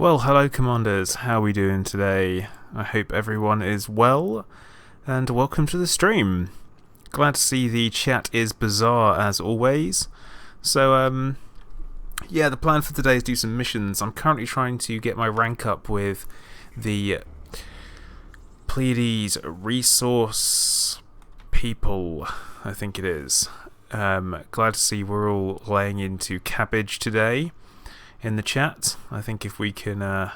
Well, hello Commanders, how are we doing today? I hope everyone is well, and welcome to the stream. Glad to see the chat is bizarre as always. So, yeah, the plan for today is do some missions. I'm currently trying to get my rank up with the Pleiades resource people, I think it is. Glad to see we're all laying into cabbage today in the chat. I think if we can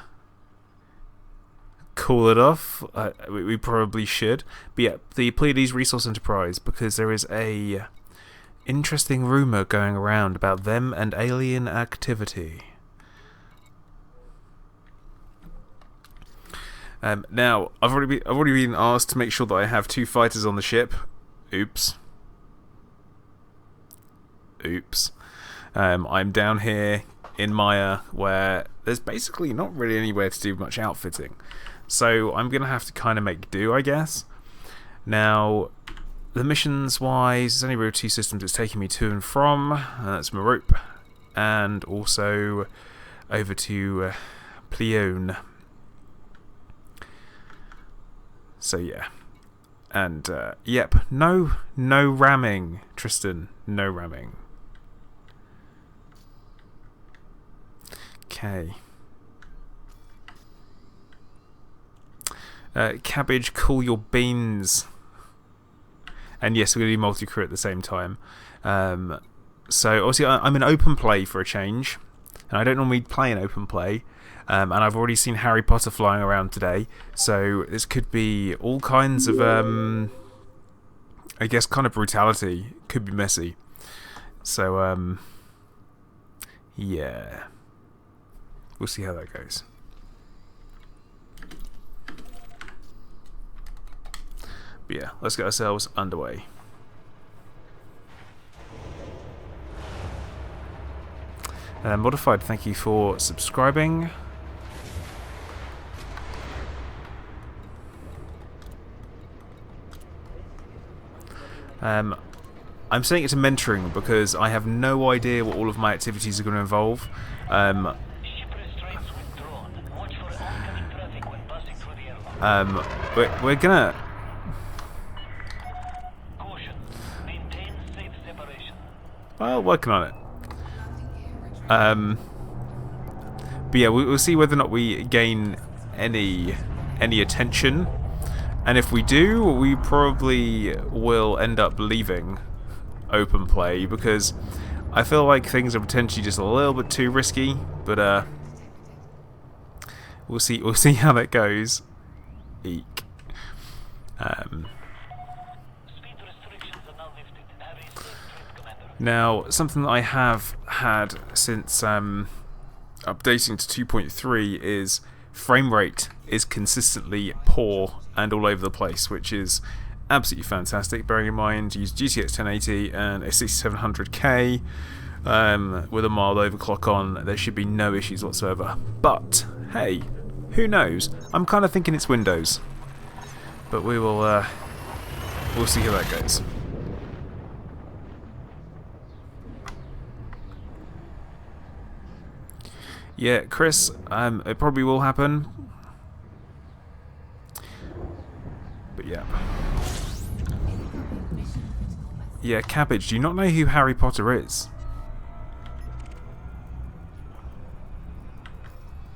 call it off, we probably should. But yeah, the Pleiades Resource Enterprise, because there is a interesting rumour going around about them and alien activity. Now, I've already been asked to make sure that I have 2 fighters on the ship. Oops. I'm down here in Maya, where there's basically not really anywhere to do much outfitting, so I'm gonna have to kind of make do, I guess. Now, the missions wise, there's only really 2 systems it's taking me to and from, and that's Marope and also over to Pleone. So yeah, and yep, no ramming, Tristan, no ramming. Okay. Cabbage, cool your beans. And yes, we're going to do multi-crew at the same time. So obviously I'm in open play for a change, and I don't normally play in open play. And I've already seen Harry Potter flying around today, so this could be all kinds of, I guess, kind of brutality. Could be messy. So, yeah. We'll see how that goes. But yeah, let's get ourselves underway. Modified, thank you for subscribing. I'm saying it's a mentoring because I have no idea what all of my activities are going to involve. We're gonna. Well, working on it. But yeah, we'll see whether or not we gain any attention, and if we do, we probably will end up leaving open play because I feel like things are potentially just a little bit too risky. But we'll see. We'll see how that goes. Eek. Now, something that I have had since updating to 2.3 is frame rate is consistently poor and all over the place, which is absolutely fantastic. Bearing in mind, use GTX 1080 and a 6700K with a mild overclock on, there should be no issues whatsoever. But hey, who knows? I'm kind of thinking it's Windows, but we will. We'll see how that goes. Yeah, Chris, it probably will happen. But yeah. Yeah, Cabbage, do you not know who Harry Potter is?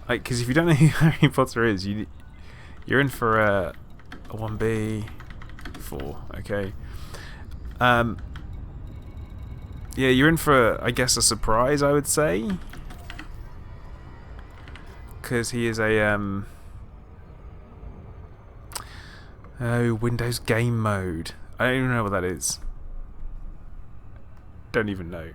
Like, because if you don't know who Harry Potter is, you're in for a 1B4, okay? Yeah, you're in for, I guess, a surprise, I would say. Because he is a Windows game mode. I don't even know what that is. Don't even know.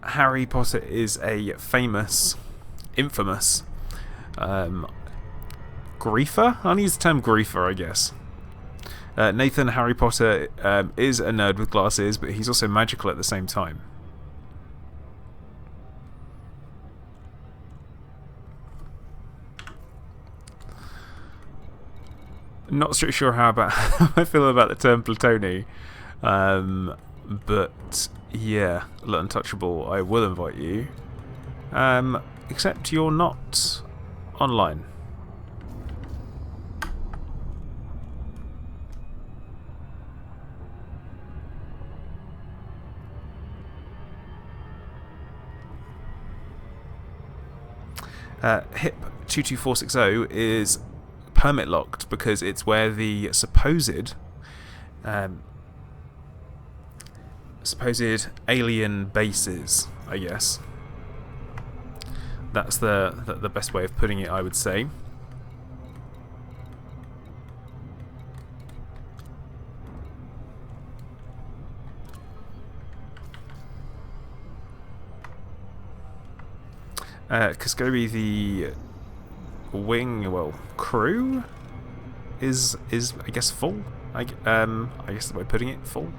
Harry Potter is a infamous griefer? I'll use the term griefer, I guess. Nathan, Harry Potter, is a nerd with glasses, but he's also magical at the same time. Not so sure how I feel about the term Platoni. But yeah, look, Untouchable, I will invite you. Except you're not online. HIP 22460 is permit locked because it's where the supposed alien base is, I guess. That's the best way of putting it, I would say. Cascobi, the crew is I guess full. I guess the way of putting it, full.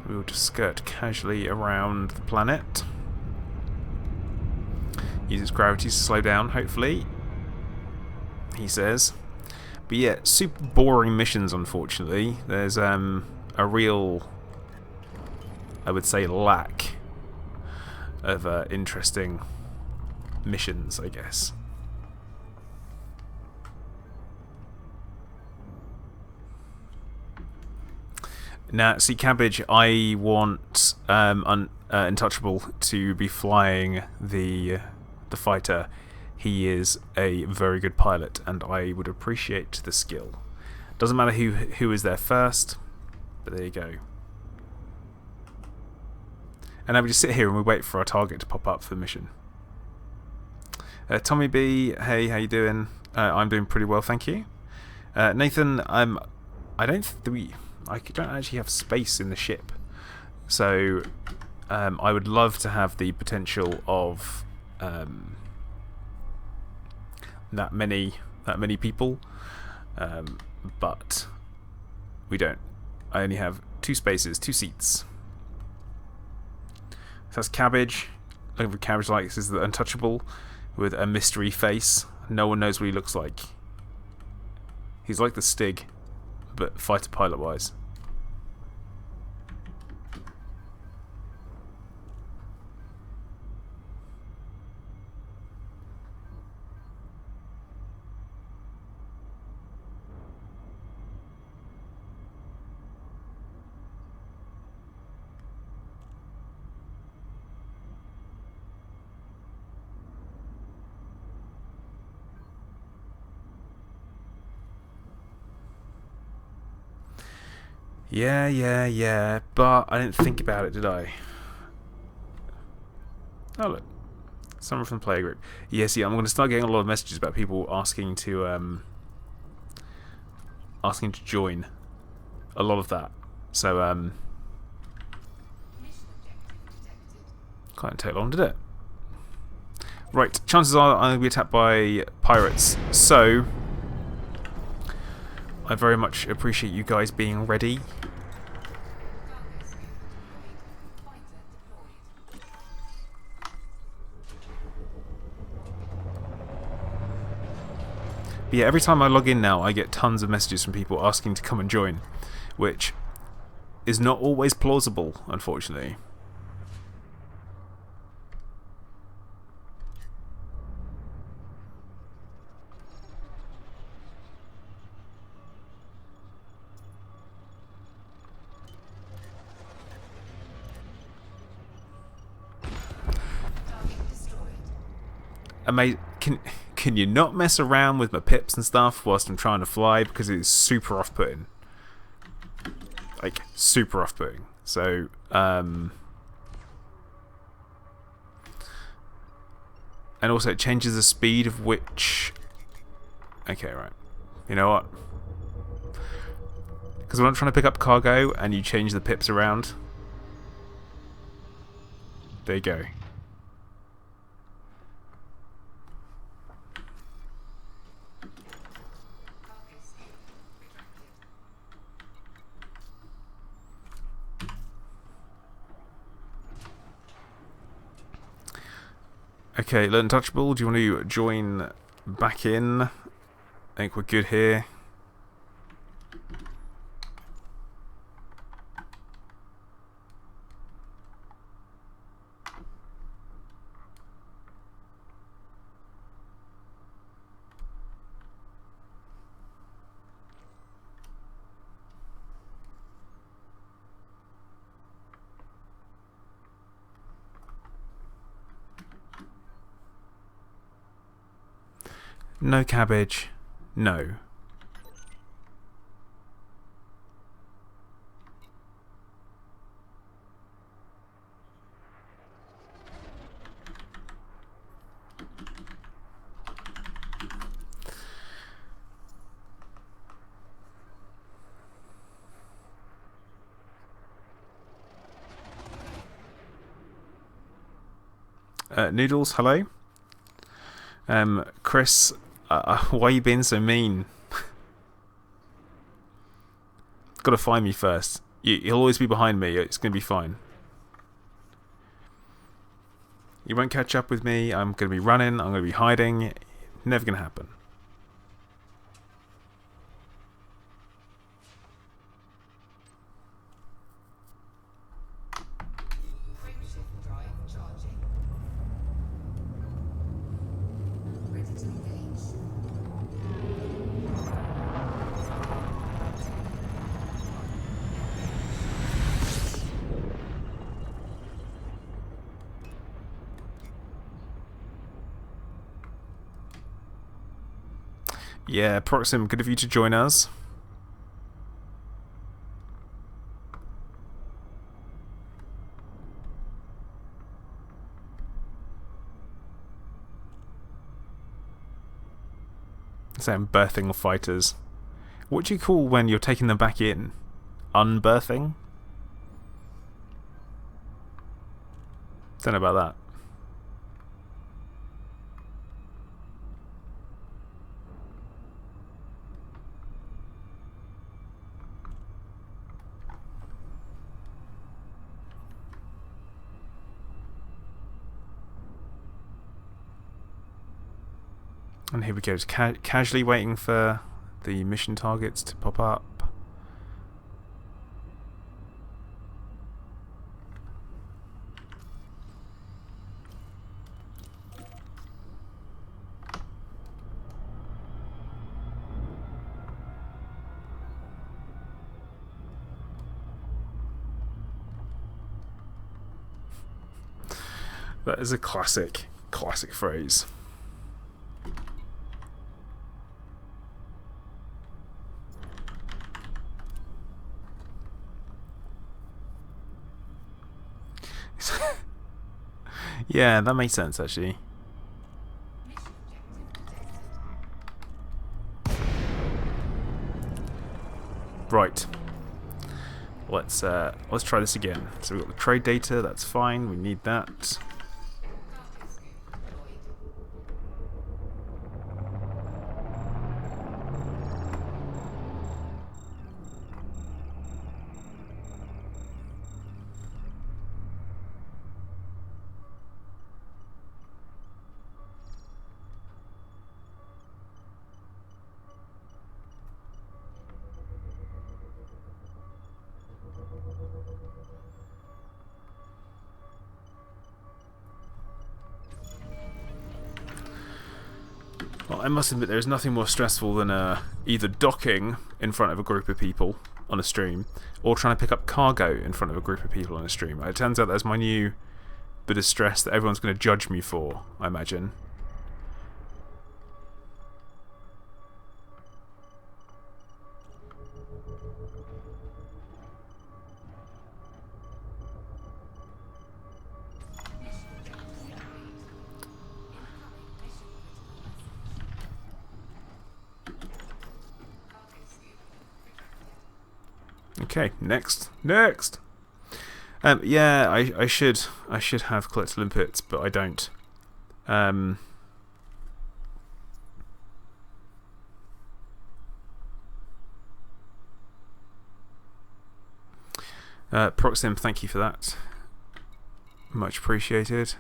We'll just skirt casually around the planet. Uses gravity to slow down, hopefully, he says. But yeah, super boring missions, unfortunately. There's a real, I would say, lack of interesting missions, I guess. Now, see, Cabbage, I want Untouchable to be flying the fighter. He is a very good pilot, and I would appreciate the skill. Doesn't matter who is there first, but there you go. And now we just sit here and we wait for our target to pop up for the mission. Tommy B, hey, how you doing? I'm doing pretty well, thank you. Nathan, I don't actually have space in the ship, so I would love to have the potential of that many people, but we don't. I only have 2 spaces, 2 seats. So that's Cabbage. Looking for Cabbage likes is the Untouchable with a mystery face. No one knows what he looks like. He's like the Stig, but fighter pilot wise. Yeah, but I didn't think about it, did I? Oh look, someone from the player group. Yeah, see, I'm going to start getting a lot of messages about people asking to join. A lot of that. So can't take long, did it? Right, chances are I'm going to be attacked by pirates. So I very much appreciate you guys being ready. But yeah, every time I log in now, I get tons of messages from people asking to come and join, which is not always plausible, unfortunately. Can you not mess around with my pips and stuff whilst I'm trying to fly, because it's super off-putting. Like, super off-putting. So, and also it changes the speed of which... Okay, right. You know what? Because when I'm trying to pick up cargo and you change the pips around... There you go. Okay, Untouchable, do you want to join back in? I think we're good here. No cabbage. No. Noodles, hello. Chris, why are you being so mean? Gotta find me first. He'll always be behind me. It's gonna be fine. You won't catch up with me. I'm gonna be running. I'm gonna be hiding. Never gonna happen. Yeah, Proxim, good of you to join us. So I'm birthing fighters. What do you call when you're taking them back in? Unbirthing? Don't know about that. And here we go, just casually waiting for the mission targets to pop up. That is a classic phrase. Yeah, that makes sense actually. Right. Let's try this again. So we've got the trade data, that's fine, we need that. Well, I must admit, there's nothing more stressful than either docking in front of a group of people on a stream, or trying to pick up cargo in front of a group of people on a stream. It turns out that's my new bit of stress that everyone's going to judge me for, I imagine. Okay, next. Yeah, I should have collected limpets, but I don't. Proxim, thank you for that. Much appreciated.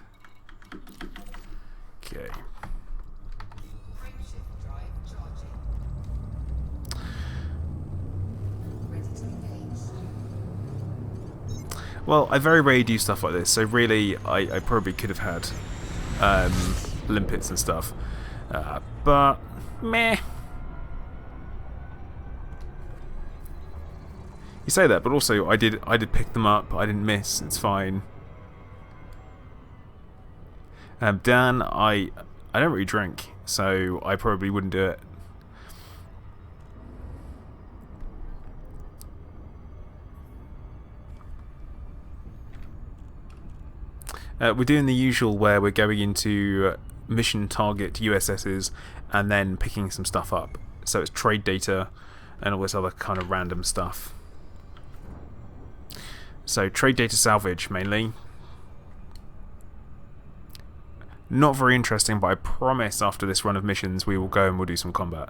Well, I very rarely do stuff like this, so really, I probably could have had limpets and stuff, but meh. You say that, but also I did pick them up. I didn't miss. It's fine. Dan, I don't really drink, so I probably wouldn't do it. We're doing the usual where we're going into mission target USS's and then picking some stuff up. So it's trade data and all this other kind of random stuff. So trade data salvage mainly. Not very interesting, but I promise after this run of missions we will go and we'll do some combat.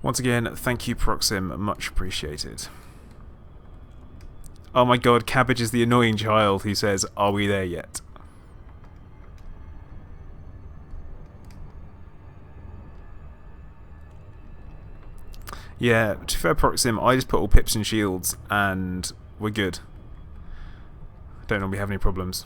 Once again, thank you, Proxim. Much appreciated. Oh my god, Cabbage is the annoying child who says, "Are we there yet?" Yeah, to fair Proxim, I just put all pips and shields and we're good. Don't normally have any problems.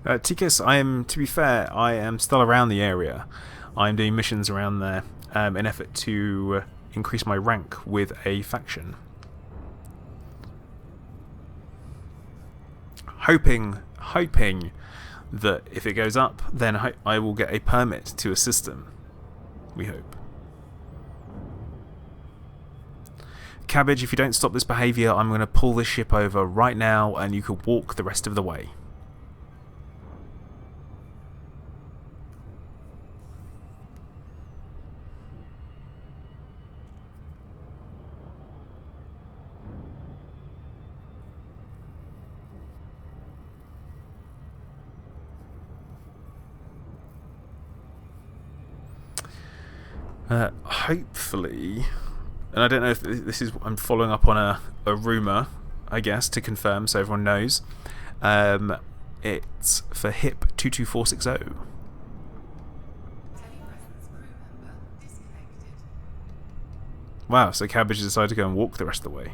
Tikus, to be fair, I am still around the area. I'm doing missions around there in an effort to increase my rank with a faction. Hoping that if it goes up, then I will get a permit to assist them. We hope. Cabbage, if you don't stop this behaviour, I'm going to pull this ship over right now and you can walk the rest of the way. Hopefully, and I don't know if this is, I'm following up on a rumour, I guess, to confirm so everyone knows. It's for HIP 22460. Wow, so Cabbage decided to go and walk the rest of the way.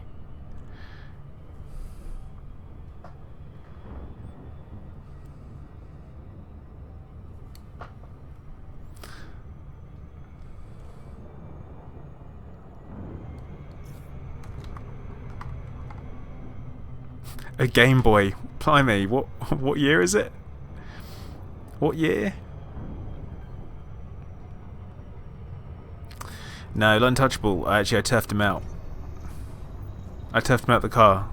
A Game Boy. Blimey, what year is it? What year? No, Untouchable. Actually, I turfed him out. I turfed him out the car.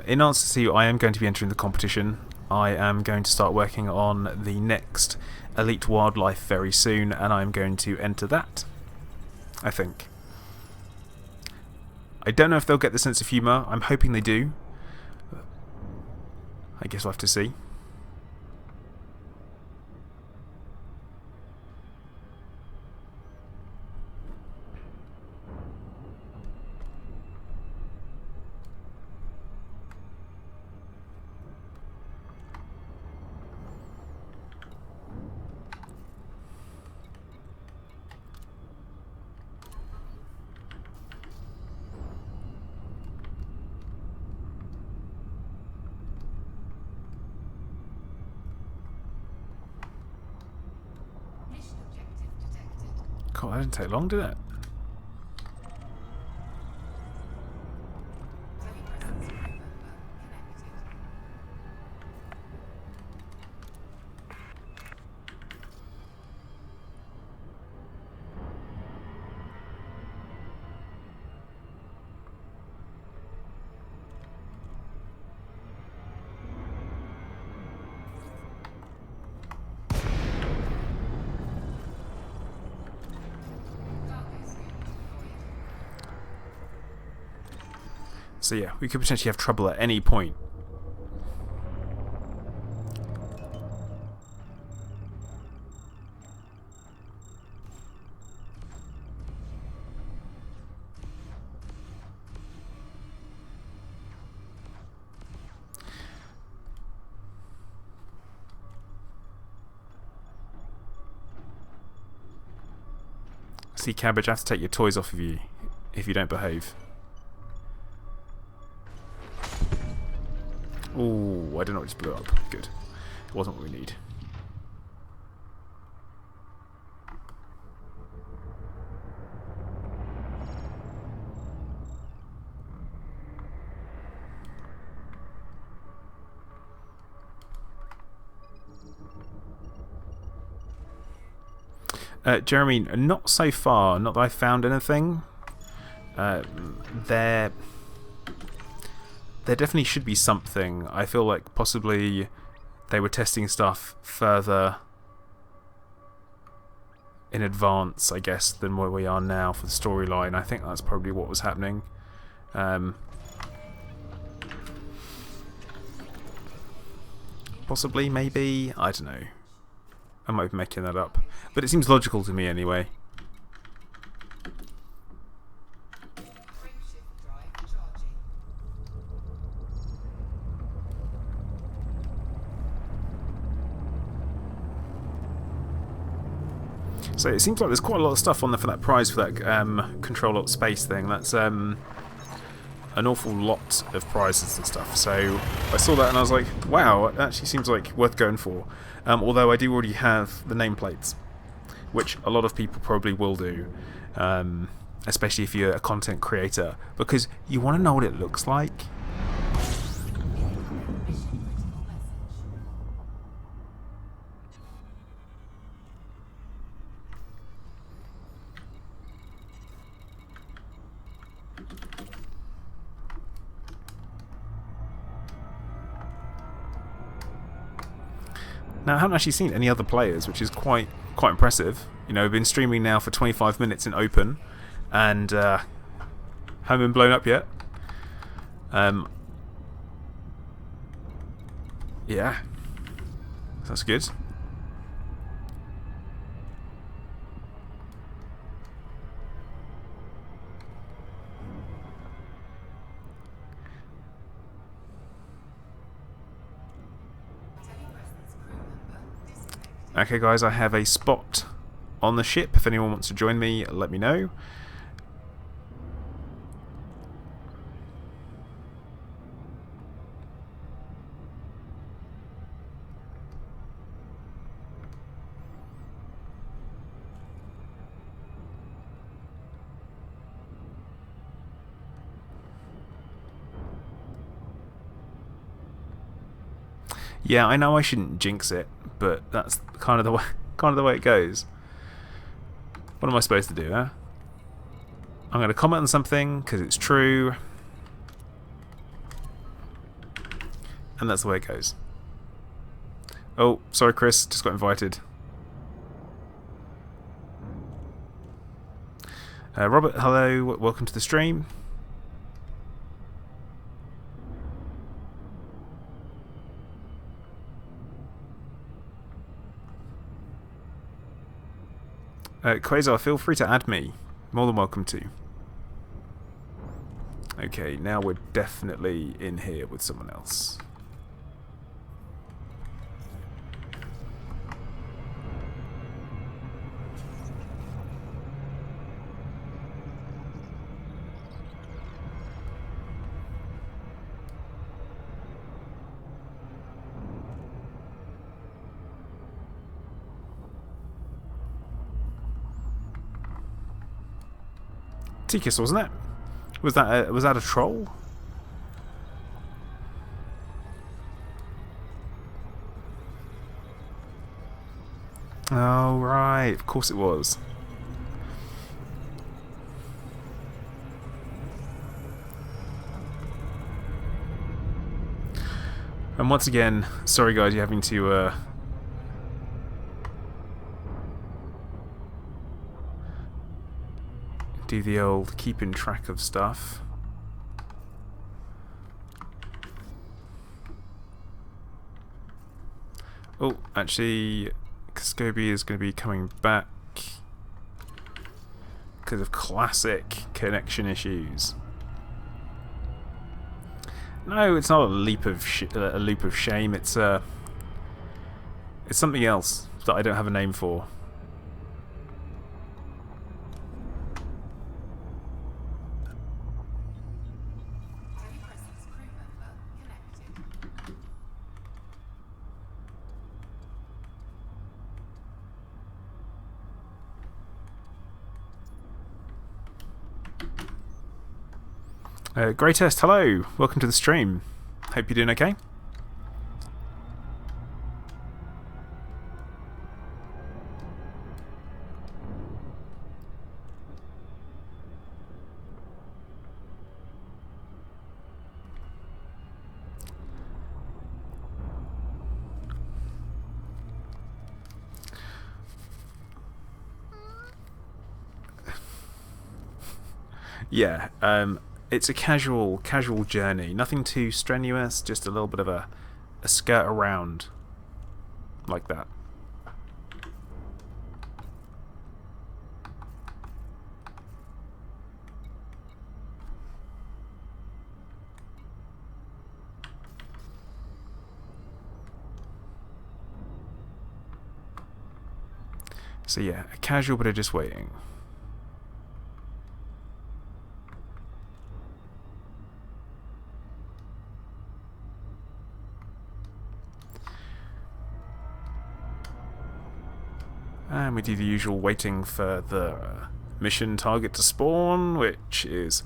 In answer to you, I am going to be entering the competition. I am going to start working on the next Elite Wildlife very soon, and I'm going to enter that, I think. I don't know if they'll get the sense of humour. I'm hoping they do. I guess we'll have to see. God, that didn't take long, did it? So yeah, we could potentially have trouble at any point. See, Cabbage, I have to take your toys off of you if you don't behave. Ooh, I don't know what just blew up. Good. It wasn't what we need. Jeremy, not so far. Not that I found anything. There definitely should be something. I feel like possibly they were testing stuff further in advance, I guess, than where we are now for the storyline. I think that's probably what was happening. Possibly, maybe, I don't know. I might be making that up. But it seems logical to me anyway. So it seems like there's quite a lot of stuff on there for that prize for that control alt space thing. That's an awful lot of prizes and stuff. So I saw that and I was like, wow, it actually seems like worth going for. Although I do already have the nameplates, which a lot of people probably will do, especially if you're a content creator, because you want to know what it looks like. Now, I haven't actually seen any other players, which is quite impressive. You know, I've been streaming now for 25 minutes in open, and haven't been blown up yet. Yeah, that's good. Okay guys, I have a spot on the ship. If anyone wants to join me, let me know. Yeah, I know I shouldn't jinx it, but that's kind of the way it goes. What am I supposed to do, huh? I'm going to comment on something because it's true, and that's the way it goes. Oh, sorry, Chris, just got invited. Robert, hello, welcome to the stream. Quasar, feel free to add me. More than welcome to. Okay, now we're definitely in here with someone else. Tikis, wasn't it? Was that a troll? Oh right, of course it was. And once again, sorry guys, you're having to do the old keeping track of stuff. Oh, actually, Scobie is going to be coming back because of classic connection issues. No, it's not a leap of shame. It's something else that I don't have a name for. Greatest, hello, welcome to the stream. Hope you're doing okay. Yeah, it's a casual journey. Nothing too strenuous, just a little bit of a skirt around like that. So yeah, a casual bit of just waiting. And we do the usual waiting for the mission target to spawn, which is...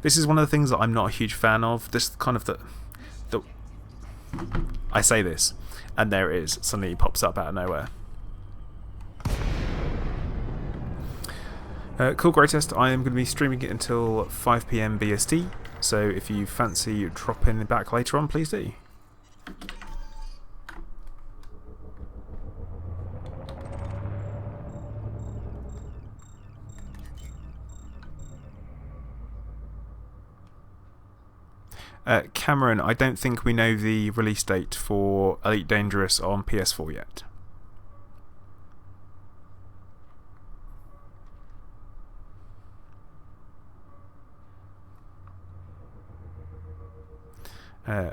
This is one of the things that I'm not a huge fan of. This kind of the I say this, and there it is. Suddenly it pops up out of nowhere. Cool, greatest. I am going to be streaming it until 5 PM BST, so if you fancy dropping back later on, please do. Cameron, I don't think we know the release date for Elite Dangerous on PS4 yet.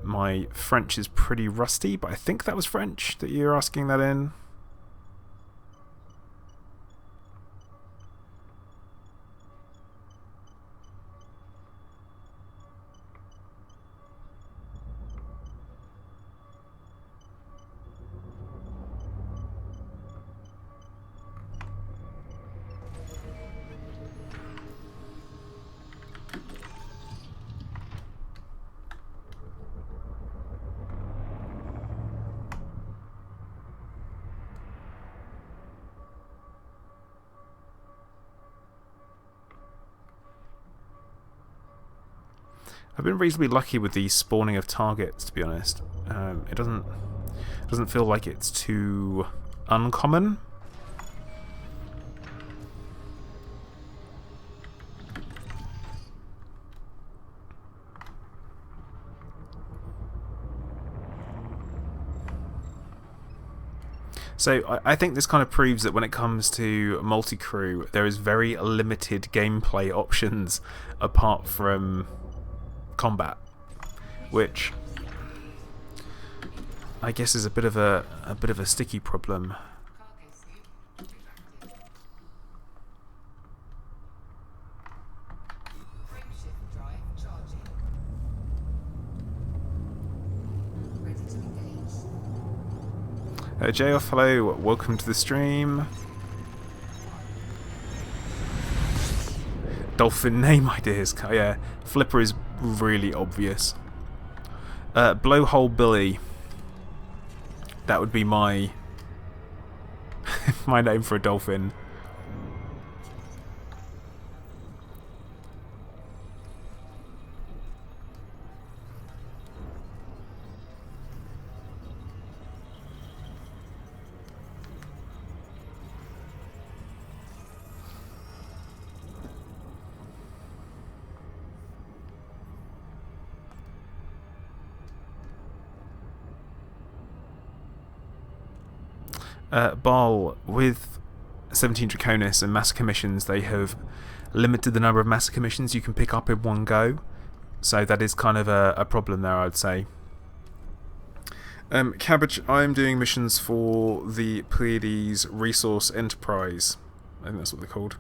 My French is pretty rusty, but I think that was French that you're asking that in. I've been reasonably lucky with the spawning of targets, to be honest. It doesn't feel like it's too uncommon. So I think this kind of proves that when it comes to multi-crew, there is very limited gameplay options apart from combat, which I guess is a bit of a sticky problem. J-Off, hello, welcome to the stream. Dolphin name ideas, yeah. Flipper is really obvious. Blowhole Billy. That would be my my name for a dolphin. Baal, with 17 Draconis and Massacre missions, they have limited the number of Massacre missions you can pick up in one go. So that is kind of a problem there, I'd say. Cabbage, I'm doing missions for the Pleiades Resource Enterprise. I think that's what they're called.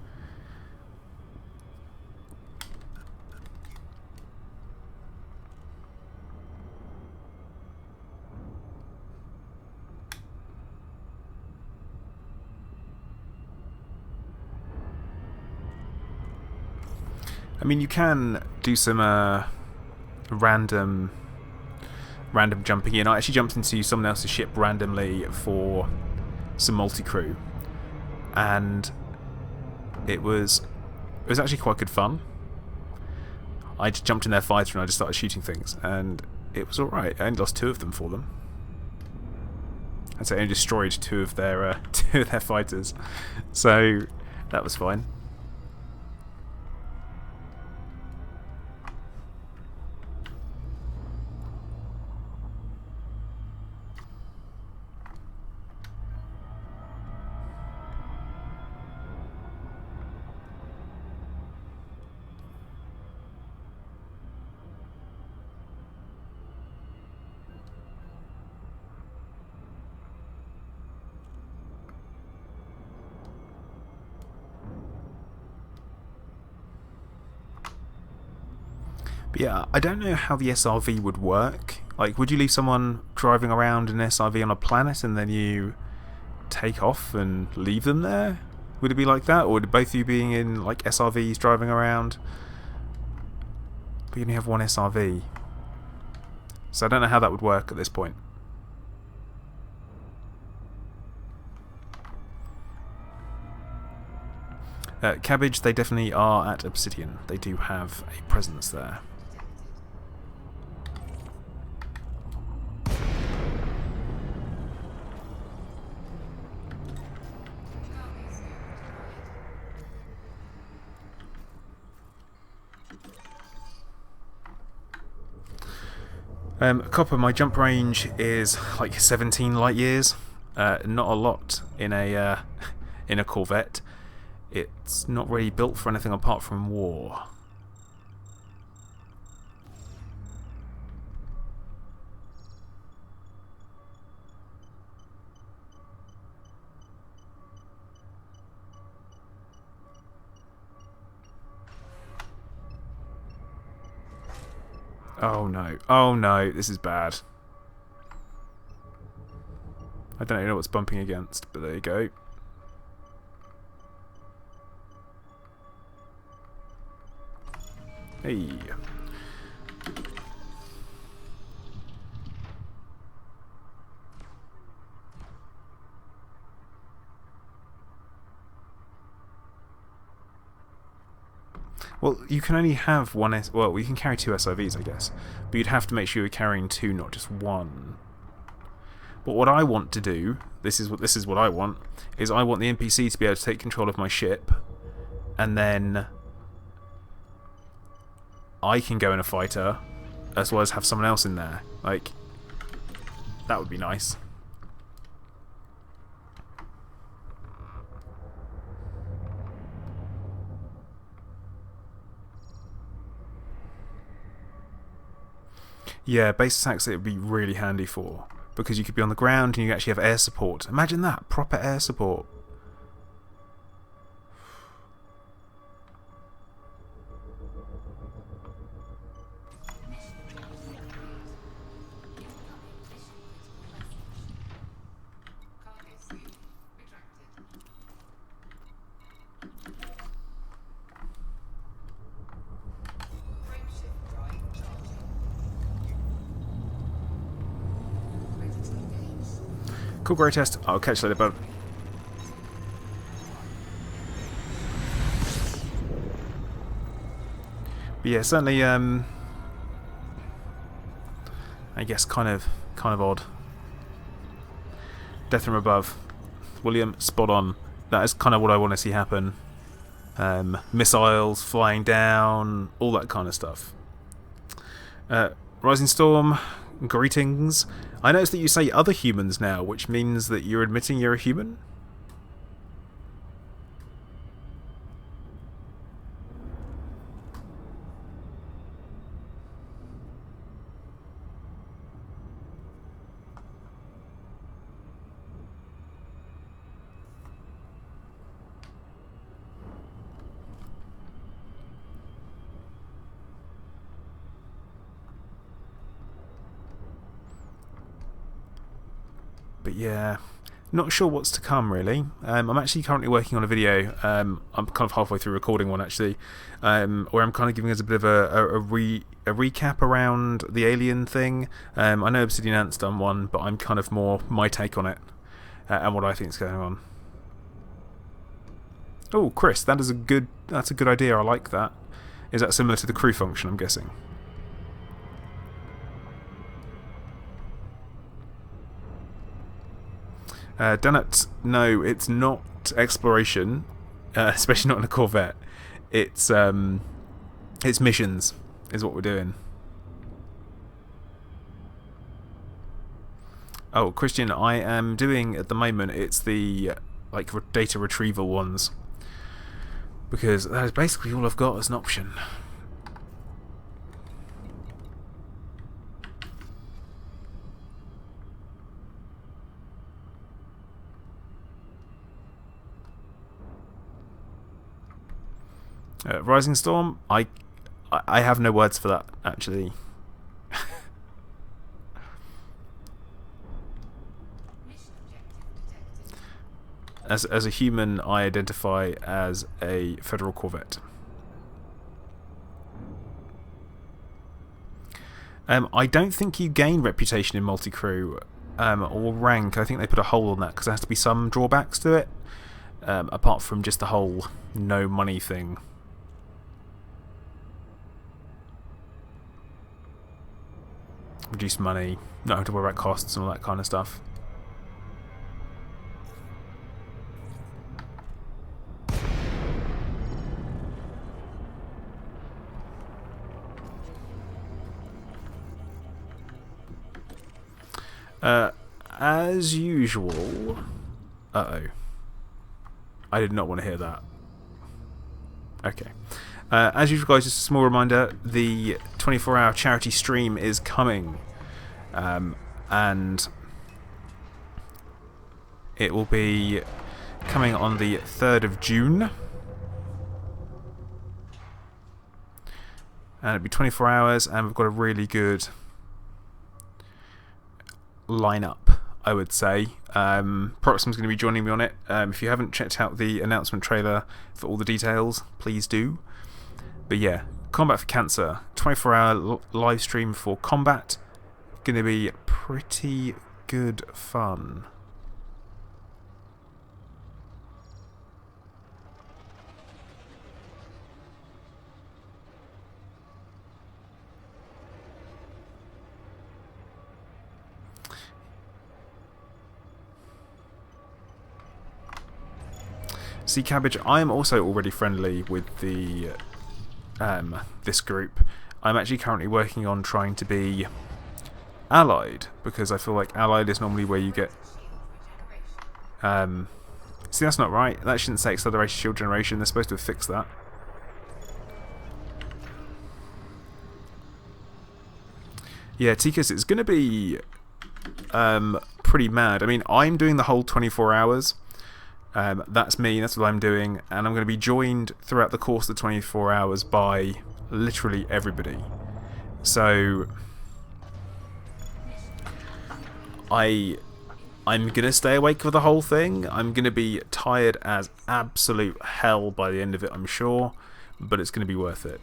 I mean, you can do some random jumping in. I actually jumped into someone else's ship randomly for some multi-crew, and it was actually quite good fun. I just jumped in their fighter and I just started shooting things, and it was alright. I only lost 2 of them for them. I'd say I only destroyed 2 of their fighters, so that was fine. But yeah, I don't know how the SRV would work. Like, would you leave someone driving around an SRV on a planet and then you take off and leave them there? Would it be like that? Or would both of you being in, like, SRVs driving around? But you only have one SRV. So I don't know how that would work at this point. Cabbage, they definitely are at Obsidian. They do have a presence there. Copper, my jump range is like 17 light years. Not a lot in a Corvette. It's not really built for anything apart from war. Oh no. Oh no, this is bad. I don't even know what's bumping against, but there you go. Hey. Well, you can only have one well, you can carry 2 SIVs, I guess. But you'd have to make sure you're carrying 2, not just 1. But what I want to do, this is what I want, is I want the NPC to be able to take control of my ship, and then I can go in a fighter, as well as have someone else in there. Like, that would be nice. Yeah, base attacks it would be really handy for, because you could be on the ground and you actually have air support. Imagine that, proper air support. Cool, great test. I'll catch you later, bud. But yeah, certainly, I guess kind of odd. Death from above. William, spot on. That is kind of what I want to see happen. Missiles flying down, all that kind of stuff. Rising Storm, greetings. I noticed that you say other humans now, which means that you're admitting you're a human? But yeah, not sure what's to come really. I'm actually currently working on a video. I'm kind of halfway through recording one actually, where I'm kind of giving us a bit of a recap around the alien thing. I know Obsidian Ant's done one, but I'm kind of more my take on it and what I think is going on. Oh, Chris, that's a good idea. I like that. Is that similar to the crew function, I'm guessing? Donut, no, it's not exploration, especially not in a Corvette. It's missions, is what we're doing. Oh, Christian, I am doing at the moment. It's the data retrieval ones, because that is basically all I've got as an option. Rising Storm, I have no words for that, actually. As a human, I identify as a Federal Corvette. I don't think you gain reputation in multi-crew or rank. I think they put a hole on that because there has to be some drawbacks to it, apart from just the whole no money thing. Reduce money, not have to worry about costs and all that kind of stuff. As usual... Uh-oh. I did not want to hear that. Okay. As usual, guys, just a small reminder, the 24-hour charity stream is coming. And it will be coming on the 3rd of June. And it'll be 24 hours, and we've got a really good lineup, I would say. Proxim's going to be joining me on it. If you haven't checked out the announcement trailer for all the details, please do. But yeah, Combat for Cancer, 24-hour live stream for Combat. Going to be pretty good fun. See, Cabbage, I am also already friendly with the this group. I'm actually currently working on trying to be allied, because I feel like allied is normally where you get... see, that's not right. That shouldn't say acceleration shield generation. They're supposed to have fixed that. Yeah, Tikas, it's going to be pretty mad. I mean, I'm doing the whole 24 hours. That's me, that's what I'm doing, and I'm going to be joined throughout the course of the 24 hours by literally everybody. So I'm going to stay awake for the whole thing. I'm going to be tired as absolute hell by the end of it, I'm sure, but it's going to be worth it.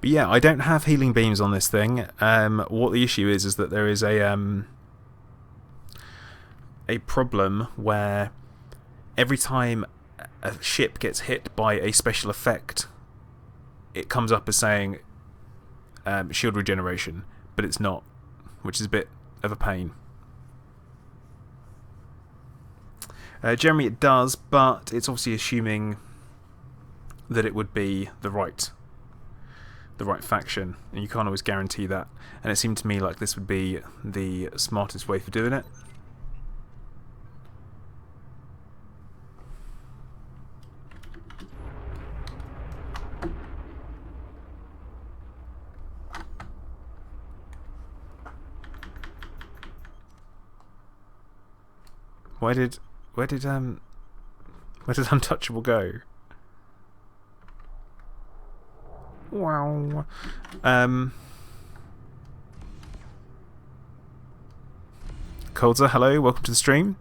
But yeah, I don't have healing beams on this thing. What the issue is that there is a problem where every time a ship gets hit by a special effect, it comes up as saying shield regeneration, but it's not, which is a bit of a pain. Generally it does, but it's obviously assuming that it would be the right faction, and you can't always guarantee that. And it seemed to me like this would be the smartest way for doing it. Where did Untouchable go? Wow. Coldza, hello, welcome to the stream.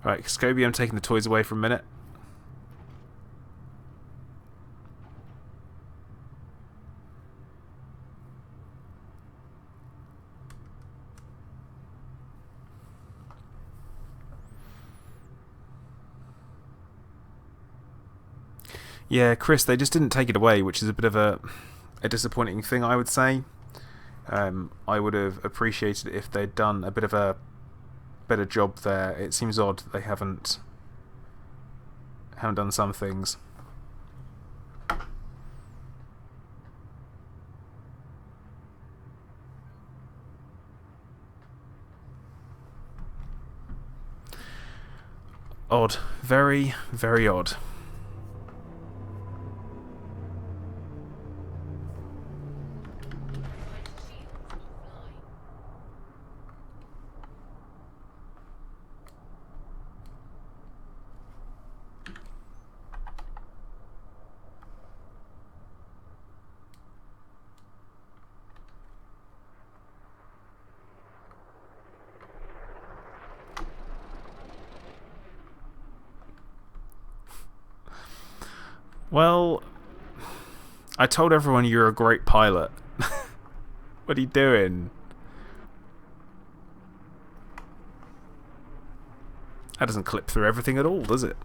Right, Scoby, I'm taking the toys away for a minute. Yeah, Chris, they just didn't take it away, which is a bit of a disappointing thing, I would say. I would have appreciated it if they'd done a bit of a better job there. It seems odd that they haven't done some things. Odd. Very, very odd. Well, I told everyone you're a great pilot. What are you doing? That doesn't clip through everything at all, does it?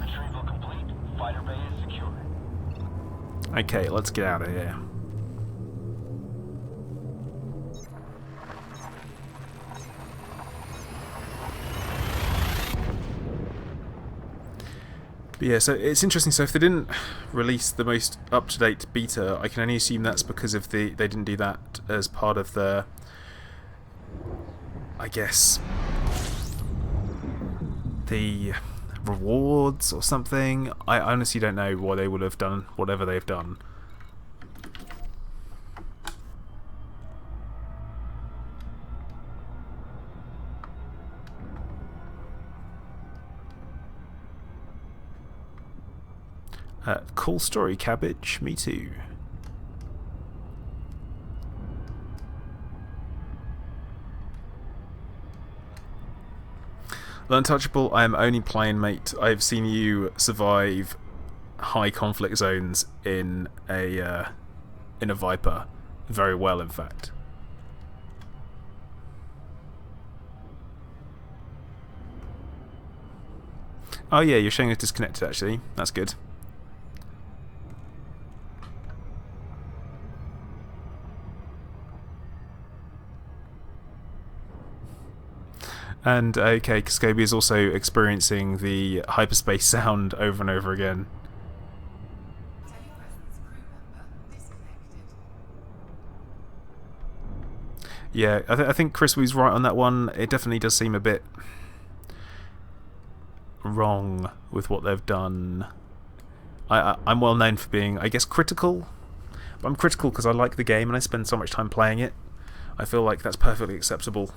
Retrieval complete. Fighter bay is secure. Okay, let's get out of here. But yeah, so it's interesting. So if they didn't release the most up-to-date beta, I can only assume that's because of they didn't do that as part of the, I guess, the rewards or something. I honestly don't know why they would have done whatever they've done. Cool story, Cabbage. Me too. The Untouchable, I am only playing, mate. I've seen you survive high conflict zones in a Viper very well, in fact. Oh yeah, you're showing us disconnected actually. That's good. And okay, Scoby is also experiencing the hyperspace sound over and over again. Yeah, I think Chris was right on that one. It definitely does seem a bit wrong with what they've done. I'm well known for being, I guess, critical. But I'm critical because I like the game and I spend so much time playing it. I feel like that's perfectly acceptable.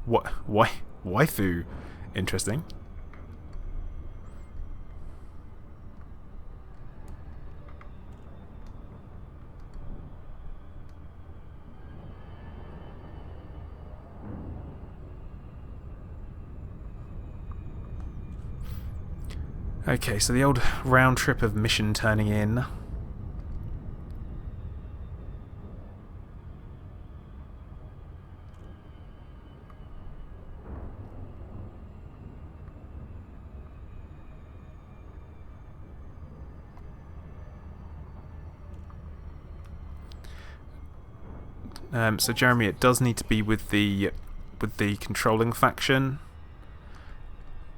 What? Why? Waifu? Interesting. Okay, so the old round trip of mission turning in. So Jeremy, it does need to be with the controlling faction.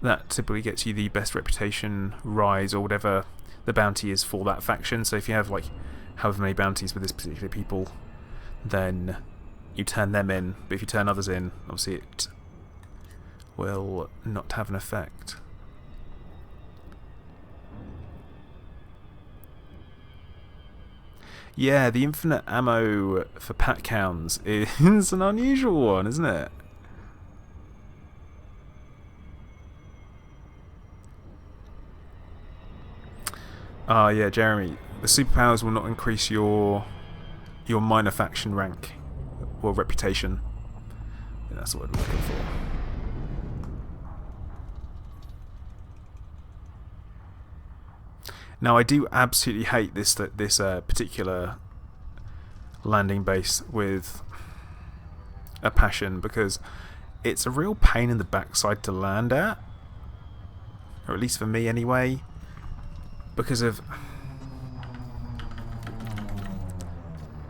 That typically gets you the best reputation rise or whatever the bounty is for that faction. So if you have like however many bounties with this particular people, then you turn them in. But if you turn others in, obviously it will not have an effect. Yeah, the infinite ammo for pat cowns is an unusual one, isn't it? Ah, yeah, Jeremy. The superpowers will not increase your minor faction rank or reputation. I think that's what we're looking for. Now, I do absolutely hate this particular landing base with a passion, because it's a real pain in the backside to land at, or at least for me anyway, because of,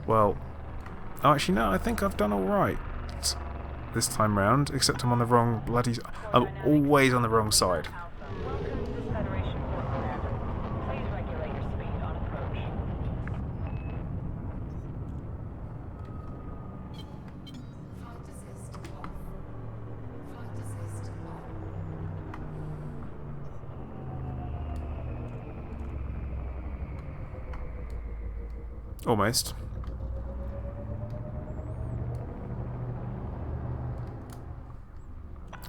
well, actually no, I think I've done alright this time round, except I'm on the wrong bloody, I'm always on the wrong side. Almost.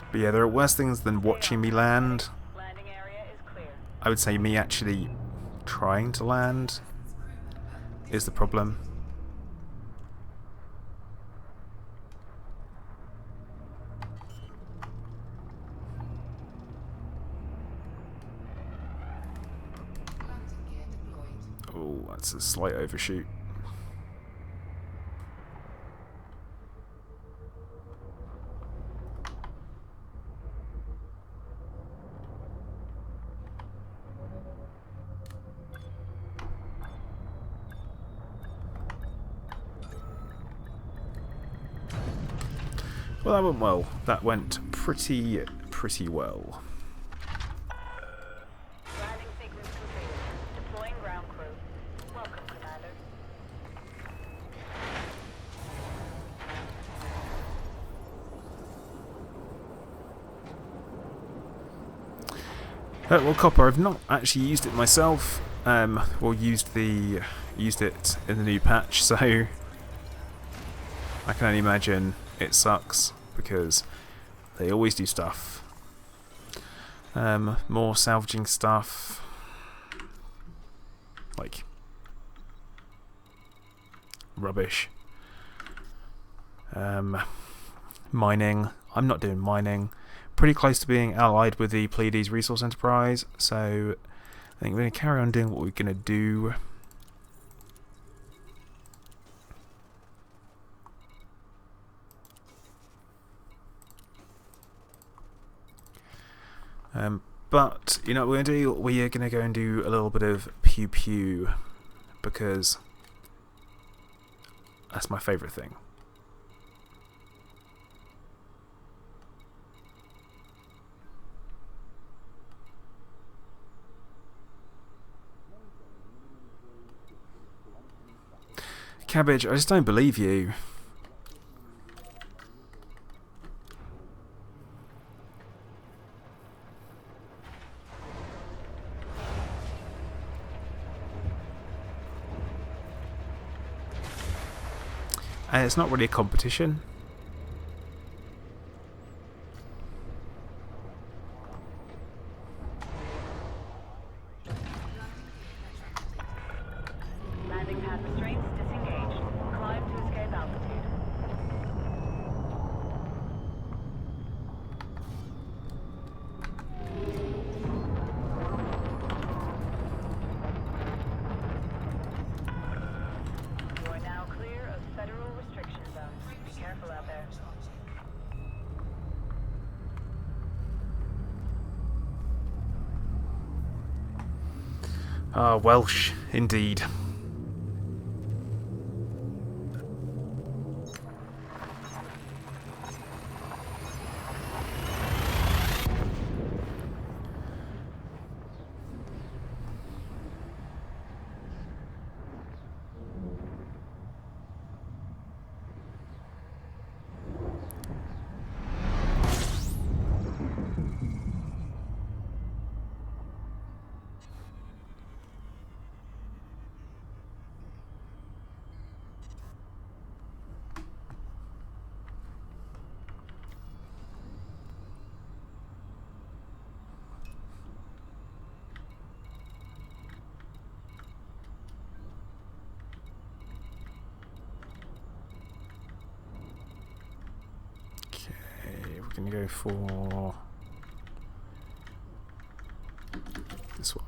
But yeah, there are worse things than watching me land. I would say me actually trying to land is the problem. Oh, that's a slight overshoot. Well, that went well. That went pretty well. Landing sequence completed. Deploying ground crew. Welcome, Commander. Well, Copper, I've not actually used it myself. Well, used it in the new patch, so I can only imagine it sucks, because they always do stuff. More salvaging stuff, like rubbish. Mining. I'm not doing mining. Pretty close to being allied with the Pleiades Resource Enterprise, so I think we're going to carry on doing what we're going to do. But, you know what we're going to do? We are going to go and do a little bit of pew-pew, because that's my favourite thing. Cabbage, I just don't believe you. It's not really a competition. Ah, Welsh, indeed. Going to go for this one.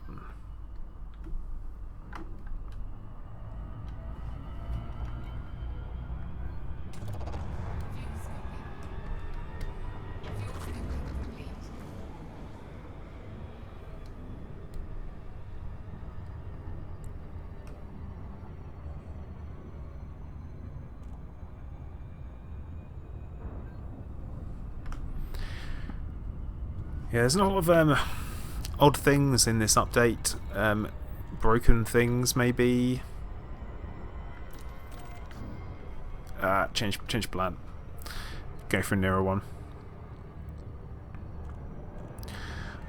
Yeah, there's a lot of odd things in this update. Broken things, maybe. Change plan. Go for a nearer one.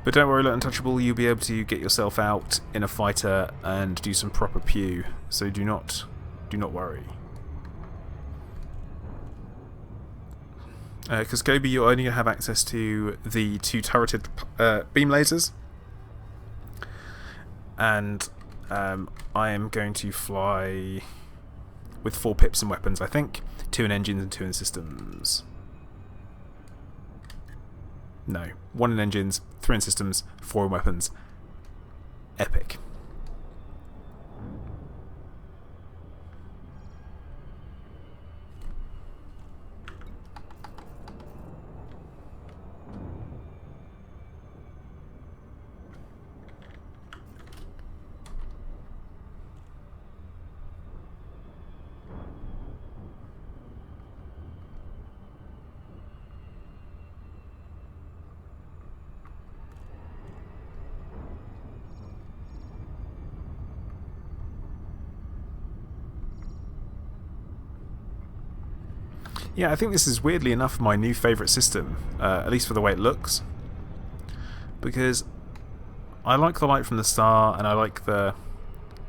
But don't worry, Untouchable. You'll be able to get yourself out in a fighter and do some proper pew. So do not worry. Because Gobi, you're only going to have access to the 2 turreted beam lasers. And I am going to fly with 4 pips and weapons, I think. 2 in engines and 2 in systems. No. 1 in engines, 3 in systems, 4 in weapons. Epic. Yeah, I think this is weirdly enough my new favourite system, at least for the way it looks. Because I like the light from the star, and I like the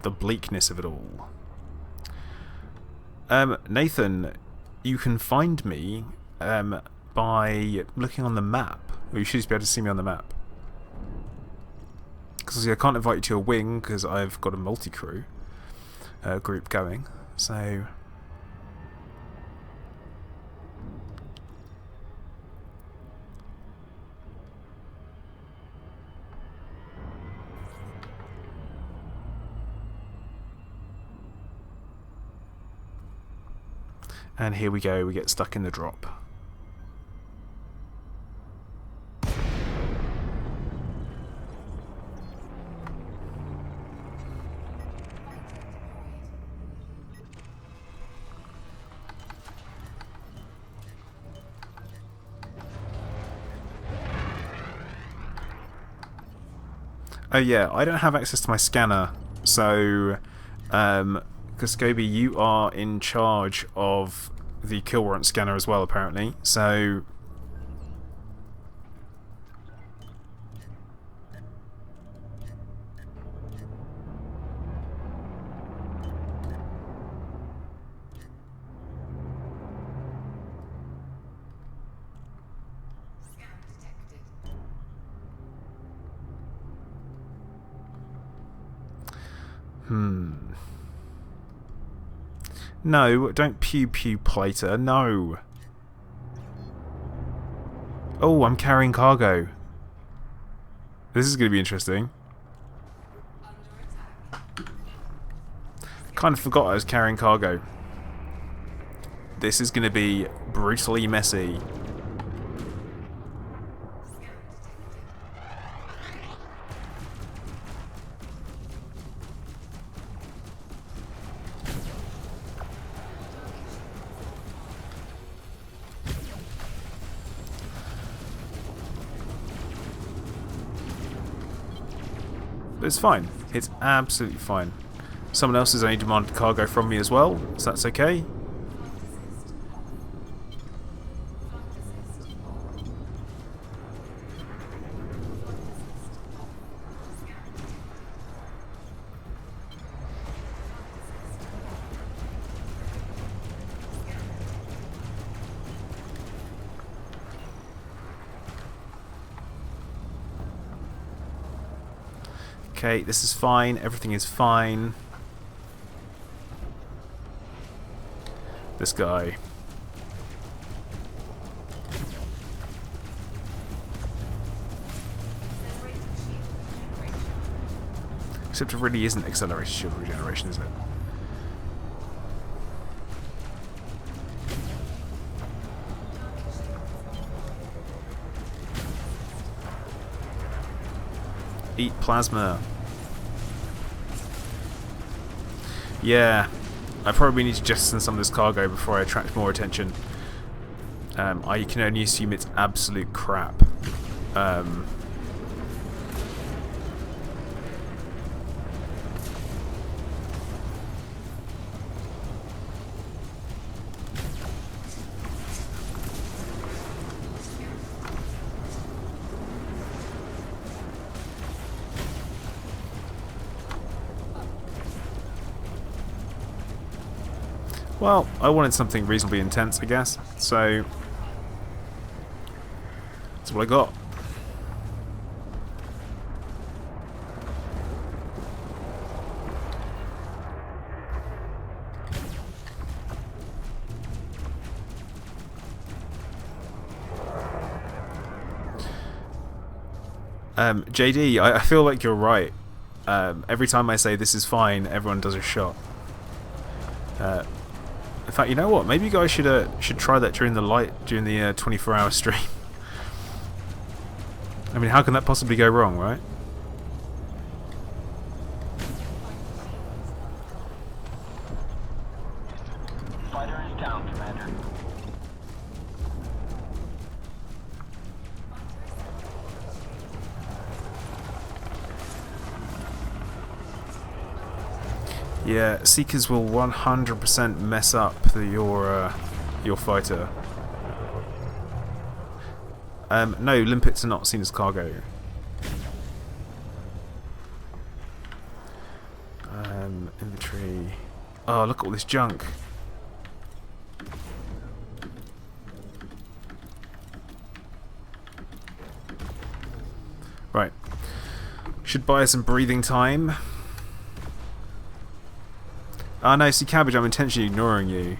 bleakness of it all. Nathan, you can find me by looking on the map. Or you should just be able to see me on the map. Because I can't invite you to a wing because I've got a multi-crew group going. So... And here we go, we get stuck in the drop. Oh yeah, I don't have access to my scanner, so Gobi, you are in charge of the kill warrant scanner as well, apparently. So no, don't pew-pew plater, no. Oh, I'm carrying cargo. This is going to be interesting. Kind of forgot I was carrying cargo. This is going to be brutally messy. But it's fine. It's absolutely fine. Someone else has only demanded cargo from me as well, so that's okay. Okay, this is fine. Everything is fine. This guy. Except it really isn't accelerated shield regeneration, is it? Eat plasma. Yeah, I probably need to jettison some of this cargo before I attract more attention. I can only assume it's absolute crap. Well, I wanted something reasonably intense, I guess, so that's what I got. JD, I feel like you're right. Every time I say this is fine, everyone does a shot. In fact, you know what? Maybe you guys should try that during the 24-hour stream. I mean, how can that possibly go wrong, right? Fighter is down, Commander. Yeah, Seekers will 100% mess up your fighter. No, limpets are not seen as cargo. Inventory. Oh, look at all this junk. Right. Should buy some breathing time. Ah, no, see, Cabbage, I'm intentionally ignoring you.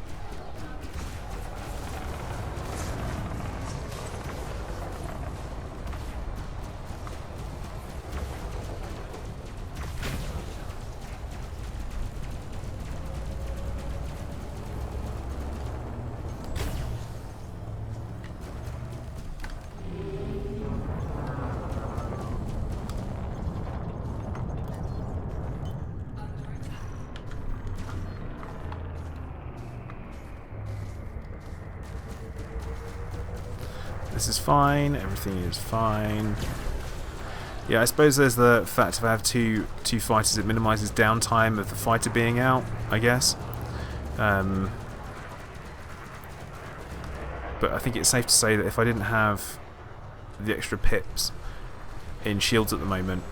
This is fine, everything is fine. Yeah, I suppose there's the fact if I have two fighters, it minimises downtime of the fighter being out, I guess. But I think it's safe to say that if I didn't have the extra pips in shields at the moment,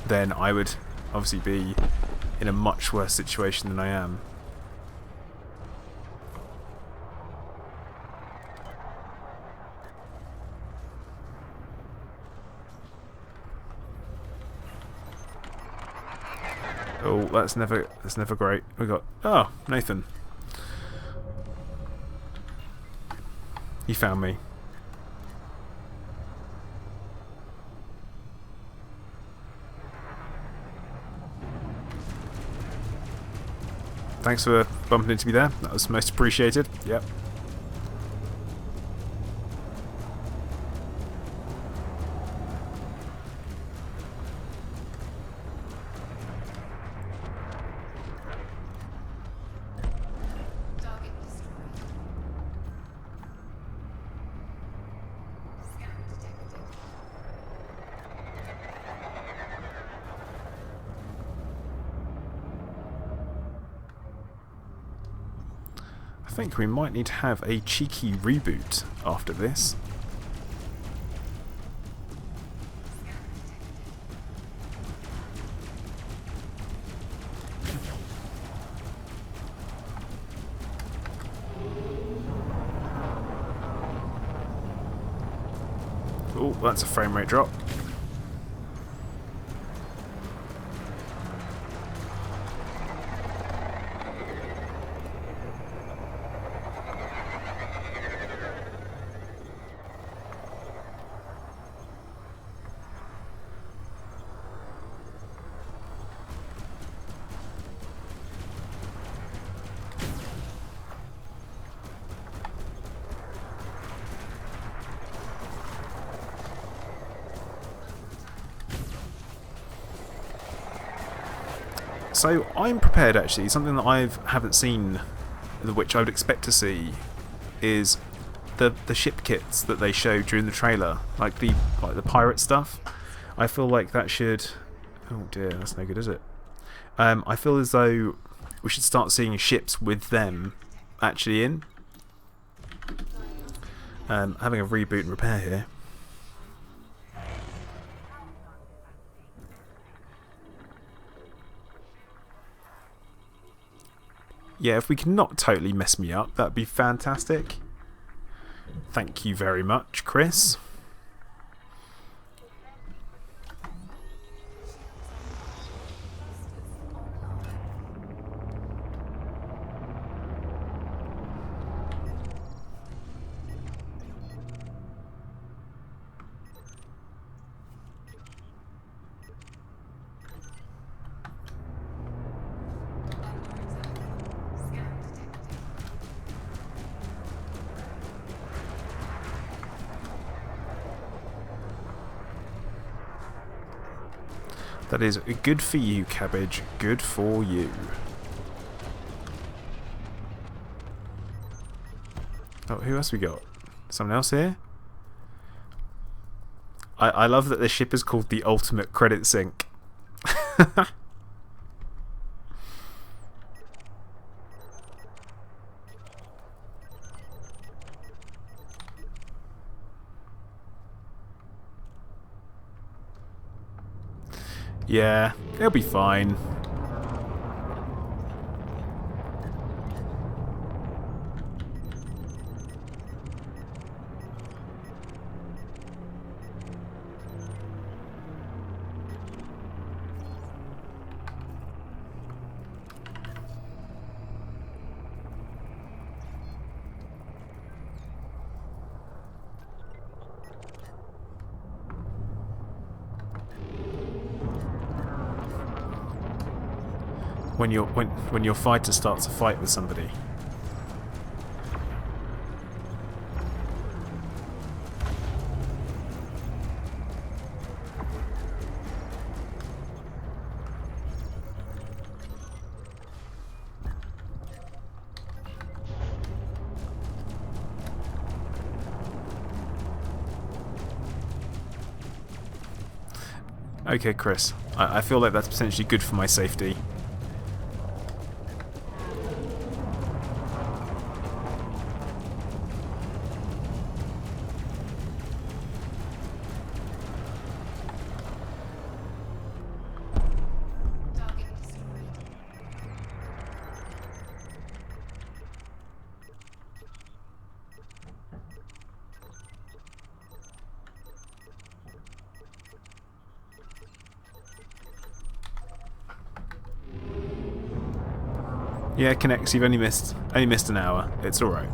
then I would obviously be in a much worse situation than I am. Oh, that's never great. We got Nathan. He found me. Thanks for bumping into me there. That was most appreciated. Yep. think we might need to have a cheeky reboot after this. Oh, that's a frame rate drop. So I'm prepared actually. Something that I haven't seen, which I would expect to see, is the ship kits that they showed during the trailer, like the pirate stuff. I feel like that should. Oh dear, that's no good, is it? I feel as though we should start seeing ships with them actually in. Having a reboot and repair here. Yeah, if we can not totally mess me up, that'd be fantastic. Thank you very much, Chris. That is good for you, Cabbage. Good for you. Oh, who else we got? Someone else here? I love that the ship is called the Ultimate Credit Sink. Yeah, it'll be fine. When your fighter starts a fight with somebody. Okay, Chris. I feel like that's potentially good for my safety. Yeah, connects. You've only missed an hour. It's all right.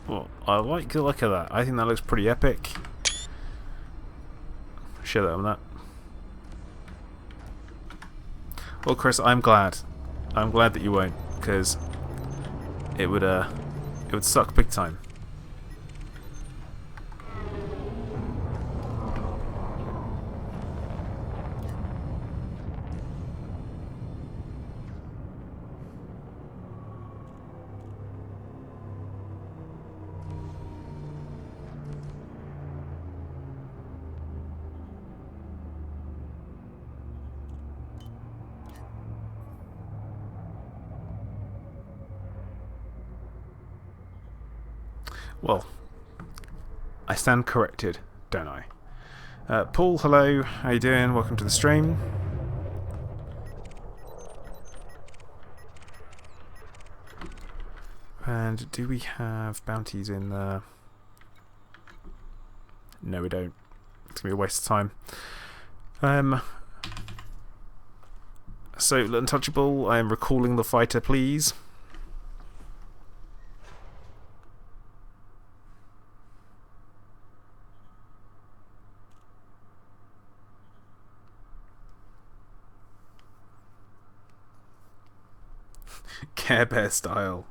Well, I like the look of that. I think that looks pretty epic. shit out of that. Well, Chris, I'm glad. I'm glad that you won't, because it would suck big time. Well, I stand corrected, don't I? Paul, hello. How you doing? Welcome to the stream. And do we have bounties in there? No, we don't. It's going to be a waste of time. So, Untouchable, I am recalling the fighter, please. Care Bear style.